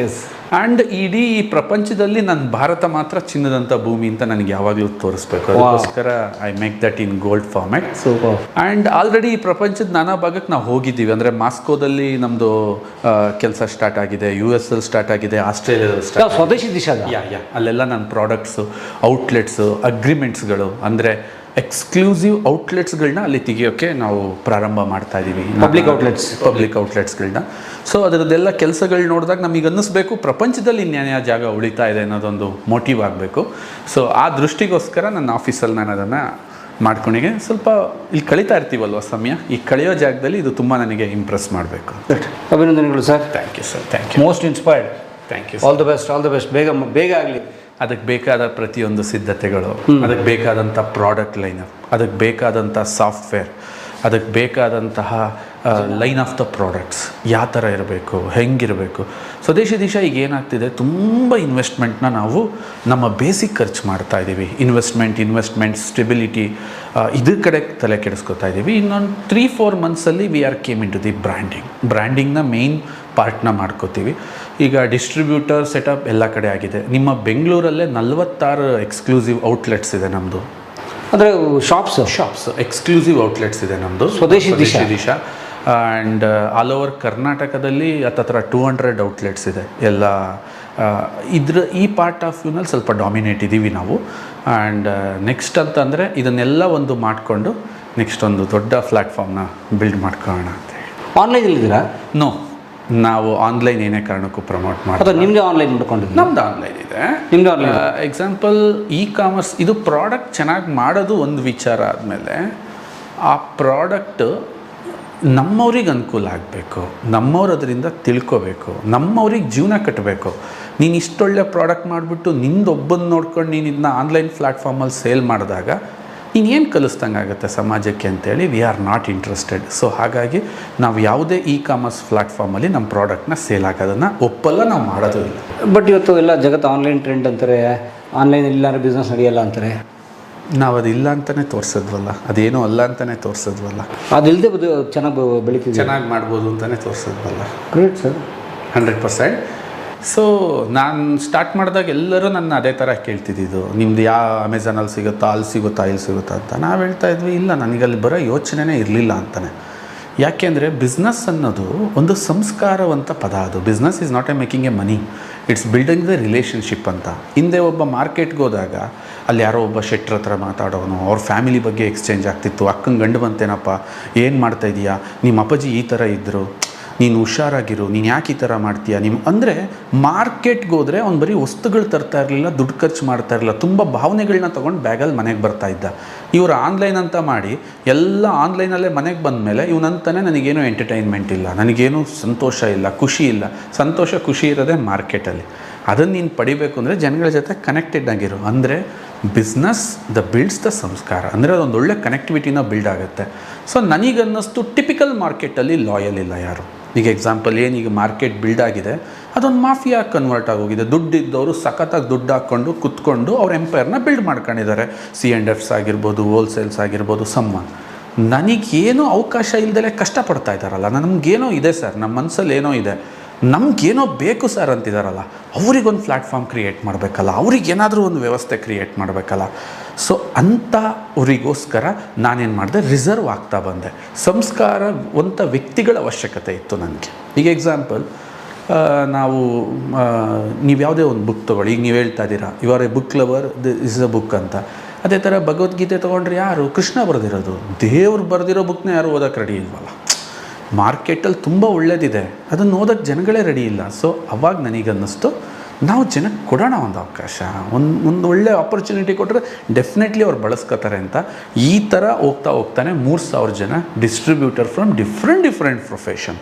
ಆ್ಯಂಡ್ ಇಡೀ ಈ ಪ್ರಪಂಚದಲ್ಲಿ ನನ್ನ ಭಾರತ ಮಾತ್ರ ಚಿನ್ನದಂಥ ಭೂಮಿ ಅಂತ ನನಗೆ ಯಾವಾಗಲೂ ತೋರಿಸ್ಬೇಕು. ಅದಕ್ಕೋಸ್ಕರ I make that in gold format. Super. And already ಈ ಪ್ರಪಂಚದ ನಾನಾ ಭಾಗಕ್ಕೆ ನಾವು ಹೋಗಿದ್ದೀವಿ. ಅಂದರೆ ಮಾಸ್ಕೋದಲ್ಲಿ ನಮ್ಮದು ಕೆಲಸ ಸ್ಟಾರ್ಟ್ ಆಗಿದೆ, US ಅಲ್ಲಿ ಸ್ಟಾರ್ಟ್ ಆಗಿದೆ, ಆಸ್ಟ್ರೇಲಿಯಾದಲ್ಲಿ ಸ್ಟಾರ್ಟ್, ಸ್ವದೇಶಿ ದಿಶಾ. ಅಲ್ಲೆಲ್ಲ ನನ್ನ ಪ್ರಾಡಕ್ಟ್ಸು, ಔಟ್ಲೆಟ್ಸು, ಅಗ್ರಿಮೆಂಟ್ಸ್ಗಳು, ಅಂದರೆ ಎಕ್ಸ್ಕ್ಲೂಸಿವ್ ಔಟ್ಲೆಟ್ಸ್ಗಳನ್ನ ಅಲ್ಲಿ ತೆಗಿಯೋಕ್ಕೆ ನಾವು ಪ್ರಾರಂಭ ಮಾಡ್ತಾ ಇದ್ದೀವಿ. ಪಬ್ಲಿಕ್ ಔಟ್ಲೆಟ್ಸ್ಗಳನ್ನ. ಸೊ ಅದರದ್ದೆಲ್ಲ ಕೆಲಸಗಳು ನೋಡಿದಾಗ ನಮಗೆ ಅನ್ನಿಸ್ಬೇಕು ಪ್ರಪಂಚದಲ್ಲಿ ಇನ್ಯಾವ ಜಾಗ ಉಳಿತಾ ಇದೆ ಅನ್ನೋದೊಂದು ಮೋಟಿವ್ ಆಗಬೇಕು. ಸೊ ಆ ದೃಷ್ಟಿಗೋಸ್ಕರ ನನ್ನ ಆಫೀಸಲ್ಲಿ ನಾನು ಅದನ್ನು ಮಾಡ್ಕೊಂಡಿಗೆ ಸ್ವಲ್ಪ ಇಲ್ಲಿ ಕಳೀತಾ ಇರ್ತೀವಲ್ವ ಸಮಯ, ಈ ಕಳೆಯೋ ಜಾಗದಲ್ಲಿ ಇದು ತುಂಬ ನನಗೆ ಇಂಪ್ರೆಸ್ ಮಾಡಬೇಕು. ಅಭಿನಂದನೆಗಳು sir. Thank you sir. Thank you. Most inspired. Thank you. All the best. ಬೇಗ ಆಗಲಿ. ಅದಕ್ಕೆ ಬೇಕಾದ ಪ್ರತಿಯೊಂದು ಸಿದ್ಧತೆಗಳು, ಅದಕ್ಕೆ ಬೇಕಾದಂಥ ಪ್ರಾಡಕ್ಟ್ ಲೈನಪ್, ಅದಕ್ಕೆ ಬೇಕಾದಂಥ ಸಾಫ್ಟ್ವೇರ್, ಅದಕ್ಕೆ ಬೇಕಾದಂತಹ ಲೈನ್ ಆಫ್ ದ ಪ್ರಾಡಕ್ಟ್ಸ್ ಯಾವ ಥರ ಇರಬೇಕು, ಹೆಂಗಿರಬೇಕು. ಸ್ವದೇಶಿ ದಿಶಾ ಈಗ ಏನಾಗ್ತಿದೆ, ತುಂಬ ಇನ್ವೆಸ್ಟ್ಮೆಂಟ್ನ ನಾವು ನಮ್ಮ ಬೇಸಿಕ್ ಖರ್ಚು ಮಾಡ್ತಾ ಇದ್ದೀವಿ. ಇನ್ವೆಸ್ಟ್ಮೆಂಟ್ ಸ್ಟೆಬಿಲಿಟಿ ಇದ್ರ ಕಡೆ ತಲೆ ಕೆಡಿಸ್ಕೊತಾ ಇದ್ದೀವಿ. ಇನ್ನೊಂದು 3-4 ಮಂತ್ಸಲ್ಲಿ we are came in to the ಬ್ರ್ಯಾಂಡಿಂಗ್ನ ಮೇಯ್ನ್ ಪಾರ್ಟ್ನ ಮಾಡ್ಕೋತೀವಿ. ಈಗ ಡಿಸ್ಟ್ರಿಬ್ಯೂಟರ್ ಸೆಟಪ್ ಎಲ್ಲ ಕಡೆ ಆಗಿದೆ. ನಿಮ್ಮ ಬೆಂಗಳೂರಲ್ಲೇ 46 ಎಕ್ಸ್ಕ್ಲೂಸಿವ್ ಔಟ್ಲೆಟ್ಸ್ ಇದೆ ನಮ್ಮದು. ಅಂದರೆ ಶಾಪ್ಸ್ ಎಕ್ಸ್ಕ್ಲೂಸಿವ್ ಔಟ್ಲೆಟ್ಸ್ ಇದೆ ನಮ್ಮದು ಸ್ವದೇಶಿ ದಿಶಾ. ಆ್ಯಂಡ್ ಆಲ್ ಓವರ್ ಕರ್ನಾಟಕದಲ್ಲಿ ಹತ್ತತ್ರ 200 ಔಟ್ಲೆಟ್ಸ್ ಇದೆ ಎಲ್ಲ. ಈ ಪಾರ್ಟ್ ಆಫ್ ವ್ಯೂನಲ್ಲಿ ಸ್ವಲ್ಪ ಡಾಮಿನೇಟ್ ಇದ್ದೀವಿ ನಾವು. ಆ್ಯಂಡ್ ನೆಕ್ಸ್ಟ್ ಅಂತಂದರೆ ಇದನ್ನೆಲ್ಲ ಒಂದು ಮಾಡಿಕೊಂಡು ನೆಕ್ಸ್ಟ್ ಒಂದು ದೊಡ್ಡ ಪ್ಲ್ಯಾಟ್ಫಾರ್ಮ್ನ ಬಿಲ್ಡ್ ಮಾಡ್ಕೊಳ್ಳೋಣ ಅಂತ ಹೇಳಿ. ಆನ್ಲೈನಲ್ಲಿದ್ದೀರಾ? ನೋ, ನಾವು ಆನ್ಲೈನ್ ಏನೇ ಕಾರಣಕ್ಕೂ ಪ್ರಮೋಟ್ ಮಾಡಿ. ನಿಮ್ಮದೇ ಆನ್ಲೈನ್ ಮಾಡ್ಕೊಂಡಿದ್ದೀವಿ? ನಮ್ದು ಆನ್ಲೈನ್ ಇದೆ. ನಿಮ್ಮದು ಆನ್ಲೈನ್. ಎಕ್ಸಾಂಪಲ್ ಕಾಮರ್ಸ್ ಇದು ಪ್ರಾಡಕ್ಟ್ ಚೆನ್ನಾಗಿ ಮಾಡೋದು ಒಂದು ವಿಚಾರ ಆದಮೇಲೆ ಆ ಪ್ರಾಡಕ್ಟ್ ನಮ್ಮವ್ರಿಗೆ ಅನುಕೂಲ ಆಗಬೇಕು, ನಮ್ಮವ್ರು ಅದರಿಂದ ತಿಳ್ಕೋಬೇಕು, ನಮ್ಮವ್ರಿಗೆ ಜೀವನ ಕಟ್ಟಬೇಕು. ನೀನು ಇಷ್ಟೊಳ್ಳೆ ಪ್ರಾಡಕ್ಟ್ ಮಾಡಿಬಿಟ್ಟು ನಿಂದೊಬ್ಬನ ನೋಡ್ಕೊಂಡು ನೀನು ಇದನ್ನ ಆನ್ಲೈನ್ ಪ್ಲ್ಯಾಟ್ಫಾರ್ಮಲ್ಲಿ ಸೇಲ್ ಮಾಡಿದಾಗ ನೀನು ಏನು ಕಲಿಸ್ದಂಗೆ ಆಗುತ್ತೆ ಸಮಾಜಕ್ಕೆ ಅಂತೇಳಿ we are not interested. So ಹಾಗಾಗಿ ನಾವು ಯಾವುದೇ ಕಾಮರ್ಸ್ ಪ್ಲ್ಯಾಟ್ಫಾರ್ಮಲ್ಲಿ ನಮ್ಮ ಪ್ರಾಡಕ್ಟ್ನ ಸೇಲ್ ಆಗೋದನ್ನು ಒಪ್ಪಲ್ಲ, ನಾವು ಮಾಡೋದು ಇಲ್ಲ. ಬಟ್ ಇವತ್ತು ಎಲ್ಲ ಜಗತ್ತು ಆನ್ಲೈನ್ ಟ್ರೆಂಡ್ ಅಂತಾರೆ, ಆನ್ಲೈನ್ ಇಲ್ಲಾಂದ್ರೆ ಬಿಸ್ನೆಸ್ ನಡೆಯಲ್ಲ ಅಂತಾರೆ. ನಾವು ಅದಿಲ್ಲ ಅಂತಲೇ ತೋರಿಸಿದ್ವಲ್ಲ, ಅದೇನೂ ಅಲ್ಲ ಅಂತಲೇ ತೋರಿಸಿದ್ವಲ್ಲ, ಅದಿಲ್ಲದೆ ಚೆನ್ನಾಗಿ ಬೆಳಿತೀವಿ, ಚೆನ್ನಾಗಿ ಮಾಡ್ಬೋದು ಅಂತಲೇ ತೋರಿಸಿದ್ವಲ್ಲ. Great sir, 100%. ಸೊ ನಾನು ಸ್ಟಾರ್ಟ್ ಮಾಡಿದಾಗ ಎಲ್ಲರೂ ನನ್ನ ಅದೇ ಥರ ಕೇಳ್ತಿದ್ದಿದ್ದು, ನಿಮ್ದು ಯಾವ ಅಮೆಝಾನಲ್ಲಿ ಸಿಗುತ್ತಾ, ಅಲ್ಲಿ ಸಿಗುತ್ತಾ, ಇಲ್ಲಿ ಸಿಗುತ್ತಾ ಅಂತ. ನಾವು ಹೇಳ್ತಾ ಇದ್ವಿ ಇಲ್ಲ, ನನಗಲ್ಲಿ ಬರೋ ಯೋಚನೆನೇ ಇರಲಿಲ್ಲ ಅಂತಾನೆ. ಯಾಕೆಂದರೆ ಬಿಸ್ನೆಸ್ ಅನ್ನೋದು ಒಂದು ಸಂಸ್ಕಾರವಂತ ಪದ. ಅದು business is not making A money, it's building the relationship ಅಂತ. ಹಿಂದೆ ಒಬ್ಬ ಮಾರ್ಕೆಟ್ಗೆ ಹೋದಾಗ ಅಲ್ಲಿ ಯಾರೋ ಒಬ್ಬ ಶೆಟ್ರ್ ಹತ್ರ ಮಾತಾಡೋನು, ಅವ್ರ ಫ್ಯಾಮಿಲಿ ಬಗ್ಗೆ ಎಕ್ಸ್ಚೇಂಜ್ ಆಗ್ತಿತ್ತು. ಅಕ್ಕಂಗೆ ಗಂಡು ಬಂತೇನಪ್ಪ, ಏನು ಮಾಡ್ತಾಯಿದ್ದೀಯಾ, ನಿಮ್ಮ ಅಪ್ಪಾಜಿ ಈ ಥರ ಇದ್ದರು, ನೀನು ಹುಷಾರಾಗಿರು, ನೀನು ಯಾಕೆ ಈ ಥರ ಮಾಡ್ತೀಯಾ ನೀವು ಅಂದರೆ. ಮಾರ್ಕೆಟ್ಗೆ ಹೋದರೆ ಅವ್ನು ಬರೀ ವಸ್ತುಗಳು ತರ್ತಾ ಇರಲಿಲ್ಲ, ದುಡ್ಡು ಖರ್ಚು ಮಾಡ್ತಾ ಇರಲಿಲ್ಲ, ತುಂಬ ಭಾವನೆಗಳನ್ನ ತೊಗೊಂಡು ಬ್ಯಾಗಲ್ಲಿ ಮನೆಗೆ ಬರ್ತಾ ಇದ್ದ. ಇವರು ಆನ್ಲೈನ್ ಅಂತ ಮಾಡಿ ಎಲ್ಲ ಆನ್ಲೈನಲ್ಲೇ ಮನೆಗೆ ಬಂದ ಮೇಲೆ ಇವನಂತಾನೆ ನನಗೇನು ಎಂಟರ್ಟೈನ್ಮೆಂಟ್ ಇಲ್ಲ, ನನಗೇನು ಸಂತೋಷ ಇಲ್ಲ, ಖುಷಿ ಇಲ್ಲ. ಸಂತೋಷ ಖುಷಿ ಇರೋದೇ ಮಾರ್ಕೆಟಲ್ಲಿ. ಅದನ್ನು ನೀನು ಪಡಿಬೇಕು ಅಂದರೆ ಜನಗಳ ಜೊತೆ ಕನೆಕ್ಟೆಡ್ ಆಗಿರು. ಅಂದರೆ ಬಿಸ್ನೆಸ್ ಬಿಲ್ಡ್ಸ್ ದ ಸಂಸ್ಕಾರ, ಅಂದರೆ ಅದೊಂದು ಒಳ್ಳೆ ಕನೆಕ್ಟಿವಿಟಿನ ಬಿಲ್ಡ್ ಆಗುತ್ತೆ. ಸೊ ನನಗನ್ನಿಸ್ತು ಟಿಪಿಕಲ್ ಮಾರ್ಕೆಟಲ್ಲಿ ಲಾಯಲ್ ಇಲ್ಲ ಯಾರು. ಈಗ ಎಕ್ಸಾಂಪಲ್ ಏನೀಗ ಮಾರ್ಕೆಟ್ ಬಿಲ್ಡ್ ಆಗಿದೆ, ಅದೊಂದು ಮಾಫಿಯಾ ಕನ್ವರ್ಟ್ ಆಗೋಗಿದೆ. ದುಡ್ಡಿದ್ದವರು ಸಖತ್ತಾಗಿ ದುಡ್ಡು ಹಾಕ್ಕೊಂಡು ಕುತ್ಕೊಂಡು ಅವ್ರ ಎಂಪೈರ್ನ ಬಿಲ್ಡ್ ಮಾಡ್ಕೊಂಡಿದ್ದಾರೆ. C&Fs ಆಗಿರ್ಬೋದು, ಹೋಲ್ಸೇಲ್ಸ್ ಆಗಿರ್ಬೋದು, ಸಮ್ಮನ್. ನನಗೇನೋ ಅವಕಾಶ ಇಲ್ಲದೆ ಕಷ್ಟಪಡ್ತಾ ಇದ್ದಾರಲ್ಲ, ನಮಗೇನೋ ಇದೆ ಸರ್, ನಮ್ಮ ಮನಸ್ಸಲ್ಲಿ ಏನೋ ಇದೆ, ನಮಗೇನೋ ಬೇಕು ಸರ್ ಅಂತಿದ್ದಾರಲ್ಲ, ಅವ್ರಿಗೊಂದು ಪ್ಲ್ಯಾಟ್ಫಾರ್ಮ್ ಕ್ರಿಯೇಟ್ ಮಾಡಬೇಕಲ್ಲ, ಅವ್ರಿಗೇನಾದರೂ ಒಂದು ವ್ಯವಸ್ಥೆ ಕ್ರಿಯೇಟ್ ಮಾಡಬೇಕಲ್ಲ. ಸೊ ಅಂಥವರಿಗೋಸ್ಕರ ನಾನೇನು ಮಾಡಿದೆ, ರಿಸರ್ವ್ ಆಗ್ತಾ ಬಂದೆ. ಸಂಸ್ಕಾರವಂತ ವ್ಯಕ್ತಿಗಳ ಅವಶ್ಯಕತೆ ಇತ್ತು ನನಗೆ. ಈಗ ಎಕ್ಸಾಂಪಲ್, ನೀವು ಯಾವುದೇ ಒಂದು ಬುಕ್ ತೊಗೊಳ್ಳಿ, ಈಗ ನೀವು ಹೇಳ್ತಾ ಇದ್ದೀರಾ you are a book lover, this is a book ಅಂತ. ಅದೇ ಥರ ಭಗವದ್ಗೀತೆ ತೊಗೊಂಡ್ರೆ ಯಾರು? ಕೃಷ್ಣ ಬರೆದಿರೋದು. ದೇವ್ರು ಬರೆದಿರೋ ಬುಕ್ನ ಯಾರು ಓದೋಕ್ಕೆ ರೆಡಿ ಇಲ್ವಲ್ಲ. ಮಾರ್ಕೆಟಲ್ಲಿ ತುಂಬ ಒಳ್ಳೆಯದಿದೆ, ಅದನ್ನು ಓದೋಕ್ಕೆ ಜನಗಳೇ ರೆಡಿ ಇಲ್ಲ. ಸೊ ಅವಾಗ ನನಗನ್ನಿಸ್ತು ನಾವು ಜನಕ್ಕೆ ಕೊಡೋಣ ಒಂದು ಅವಕಾಶ, ಒಂದು ಒಳ್ಳೆ ಆಪರ್ಚುನಿಟಿ ಕೊಟ್ಟರೆ ಡೆಫಿನೆಟ್ಲಿ ಅವ್ರು ಬಳಸ್ಕೋತಾರೆ ಅಂತ. ಈ ಥರ ಹೋಗ್ತಾನೆ 3000 ಜನ distributor from different profession.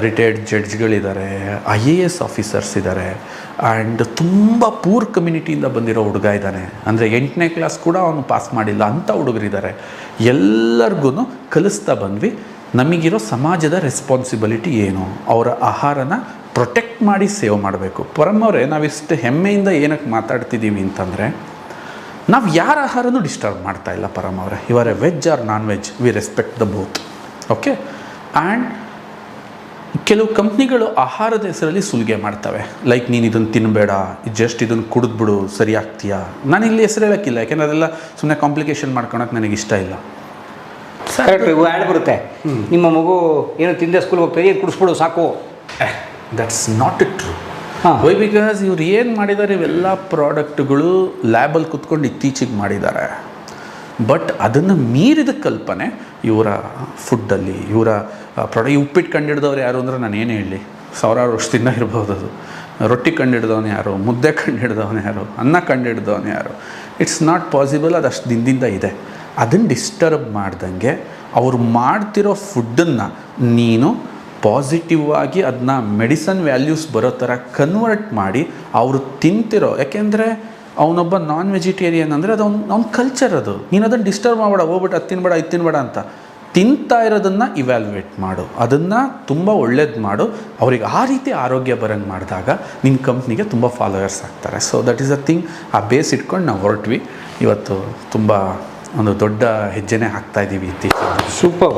Retired ಜಡ್ಜ್ಗಳಿದ್ದಾರೆ, IAS ಆಫೀಸರ್ಸ್ ಇದ್ದಾರೆ, ಆ್ಯಂಡ್ ತುಂಬ ಪೂರ್ ಕಮ್ಯುನಿಟಿಯಿಂದ ಬಂದಿರೋ ಹುಡುಗ ಇದ್ದಾನೆ. ಅಂದರೆ 8ನೇ ಕ್ಲಾಸ್ ಕೂಡ ಅವನು ಪಾಸ್ ಮಾಡಿಲ್ಲ ಅಂಥ ಹುಡುಗರಿದ್ದಾರೆ. ಎಲ್ಲರಿಗೂ ಕಲಿಸ್ತಾ ಬಂದ್ವಿ ನಮಗಿರೋ ಸಮಾಜದ ರೆಸ್ಪಾನ್ಸಿಬಿಲಿಟಿ ಏನು, ಅವರ ಆಹಾರನ ಪ್ರೊಟೆಕ್ಟ್ ಮಾಡಿ ಸೇವ್ ಮಾಡಬೇಕು. ಪರಮವರೇ, ನಾವಿಷ್ಟು ಹೆಮ್ಮೆಯಿಂದ ಏನಕ್ಕೆ ಮಾತಾಡ್ತಿದ್ದೀವಿ ಅಂತಂದರೆ, ನಾವು ಯಾರ ಆಹಾರನೂ ಡಿಸ್ಟರ್ಬ್ ಮಾಡ್ತಾ ಇಲ್ಲ ಪರಮವರೇ. ಇವರೇ veg or non veg, we respect the both. Okay. And ಕೆಲವು ಕಂಪ್ನಿಗಳು ಆಹಾರದ ಹೆಸರಲ್ಲಿ ಸುಲಿಗೆ ಮಾಡ್ತವೆ. ಲೈಕ್ ನೀನು ಇದನ್ನು ತಿನ್ನಬೇಡ, ಜಸ್ಟ್ ಇದನ್ನು ಕುಡಿದ್ಬಿಡು ಸರಿ ಆಗ್ತೀಯಾ. ನಾನು ಇಲ್ಲಿ ಹೆಸರು ಹೇಳೋಕ್ಕಿಲ್ಲ, ಯಾಕೆಂದರೆ ಅದೆಲ್ಲ ಸುಮ್ಮನೆ ಕಾಂಪ್ಲಿಕೇಶನ್ ಮಾಡ್ಕೊಳಕ್ಕೆ ನನಗೆ ಇಷ್ಟ ಇಲ್ಲ. ಕರೆಕ್ಟ್, ಆ್ಯಡ್ ಬರುತ್ತೆ, ನಿಮ್ಮ ಮಗು ಏನು ತಿಂದೆ ಸ್ಕೂಲ್ಗೆ ಹೋಗ್ತಾರೆ, ಏನು ಕುಡಿಸ್ಬಿಡು ಸಾಕು. That's not it true. Why? Because ಇವ್ರು ಏನು ಮಾಡಿದ್ದಾರೆ, ಇವೆಲ್ಲ ಪ್ರಾಡಕ್ಟ್ಗಳು ಲ್ಯಾಬಲ್ಲಿ ಕುತ್ಕೊಂಡು ಇತ್ತೀಚೆಗೆ ಮಾಡಿದ್ದಾರೆ. ಬಟ್ ಅದನ್ನು ಮೀರಿದ ಕಲ್ಪನೆ ಇವರ ಫುಡ್ಡಲ್ಲಿ, ಇವರ ಪ್ರಾಡಕ್ಟ್. ಉಪ್ಪಿಟ್ಟು ಕಂಡಿಡ್ದವ್ರು ಯಾರು ಅಂದರೆ ನಾನು ಏನು ಹೇಳಲಿ, ಸಾವಿರಾರು ವರ್ಷದಿಂದ ಇರ್ಬೋದು. ಅದು ರೊಟ್ಟಿ ಕಂಡಿಡ್ದವನು ಯಾರು, ಮುದ್ದೆ ಕಂಡಿಡ್ದವನು ಯಾರು, ಅನ್ನ ಕಂಡಿಡ್ದವನು ಯಾರು. It's not possible. ಅದು ಅಷ್ಟು ದಿನದಿಂದ ಇದೆ. ಅದನ್ನು ಡಿಸ್ಟರ್ಬ್ ಮಾಡ್ದಂಗೆ ಅವ್ರು ಮಾಡ್ತಿರೋ ಫುಡ್ಡನ್ನು ನೀನು ಪಾಸಿಟಿವ್ ಆಗಿ ಅದನ್ನ ಮೆಡಿಸನ್ ವ್ಯಾಲ್ಯೂಸ್ ಬರೋ ಥರ ಕನ್ವರ್ಟ್ ಮಾಡಿ ಅವರು ತಿಂತಿರೋ. ಯಾಕೆಂದರೆ ಅವನೊಬ್ಬ ನಾನ್ ವೆಜಿಟೇರಿಯನ್ ಅಂದರೆ ಅದು ಅವ್ನ ಕಲ್ಚರ್. ಅದು ನೀನು ಅದನ್ನು ಡಿಸ್ಟರ್ಬ್ ಮಾಡಬೇಡ, ಹೋಗ್ಬಿಟ್ಟು ಅದು ತಿನ್ಬೇಡ ಇದು ತಿನ್ಬೇಡ ಅಂತ. ತಿಂತಾ ಇರೋದನ್ನು ಇವ್ಯಾಲ್ಯೂಯೇಟ್ ಮಾಡು, ಅದನ್ನು ತುಂಬ ಒಳ್ಳೇದು ಮಾಡು. ಅವ್ರಿಗೆ ಆ ರೀತಿ ಆರೋಗ್ಯ ಬರಂಗೆ ಮಾಡಿದಾಗ ನಿನ್ನ ಕಂಪ್ನಿಗೆ ತುಂಬ ಫಾಲೋವರ್ಸ್ ಆಗ್ತಾರೆ. So that is a thing. ಆ ಬೇಸ್ ಇಟ್ಕೊಂಡು ನಾವು ಹೊರಟ್ವಿ. ಇವತ್ತು ತುಂಬ ಒಂದು ದೊಡ್ಡ ಹೆಜ್ಜೆನೇ ಹಾಕ್ತಾಯಿದ್ದೀವಿ ಇತ್ತೀಚೆಗೆ. ಸೂಪರ್.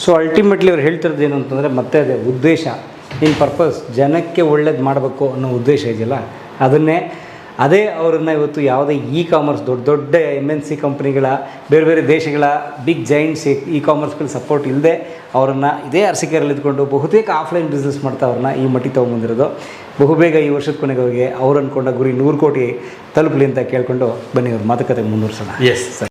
ಸೊ ಅಲ್ಟಿಮೇಟ್ಲಿ ಅವ್ರು ಹೇಳ್ತಿರೋದು ಏನು ಅಂತಂದರೆ ಮತ್ತೆ ಅದೇ ಉದ್ದೇಶ, ಇನ್ ಪರ್ಪಸ್, ಜನಕ್ಕೆ ಒಳ್ಳೇದು ಮಾಡಬೇಕು ಅನ್ನೋ ಉದ್ದೇಶ ಇದೆಯಲ್ಲ, ಅದೇ ಅವರನ್ನು ಇವತ್ತು ಯಾವುದೇ ಕಾಮರ್ಸ್ ದೊಡ್ಡ MNC ಕಂಪ್ನಿಗಳ, ಬೇರೆ ಬೇರೆ ದೇಶಗಳ ಬಿಗ್ ಜೈಂಟ್ಸ್ ಕಾಮರ್ಸ್ಗಳ ಸಪೋರ್ಟ್ ಇಲ್ಲದೆ ಅವರನ್ನು ಇದೇ ಅರಸಿಕೆಯಲ್ಲಿ ಇದ್ಕೊಂಡು ಬಹುತೇಕ ಆಫ್ಲೈನ್ ಬಿಸ್ನೆಸ್ ಮಾಡ್ತಾ ಅವ್ರನ್ನ ಈ ಮಟ್ಟಿಗೆ ತೊಗೊಂಬಂದಿರೋದು. ಬಹುಬೇಗ ಈ ವರ್ಷದ ಕೊನೆಗೆ ಅವ್ರು ಅಂದ್ಕೊಂಡ ಗುರಿ 100 ಕೋಟಿ ತಲುಪಲಿ ಅಂತ ಕೇಳ್ಕೊಂಡು ಬನ್ನಿ ಅವ್ರ ಮಾತುಕತೆ ಮುಂದುವರ್ಸೋಣ. Yes sir.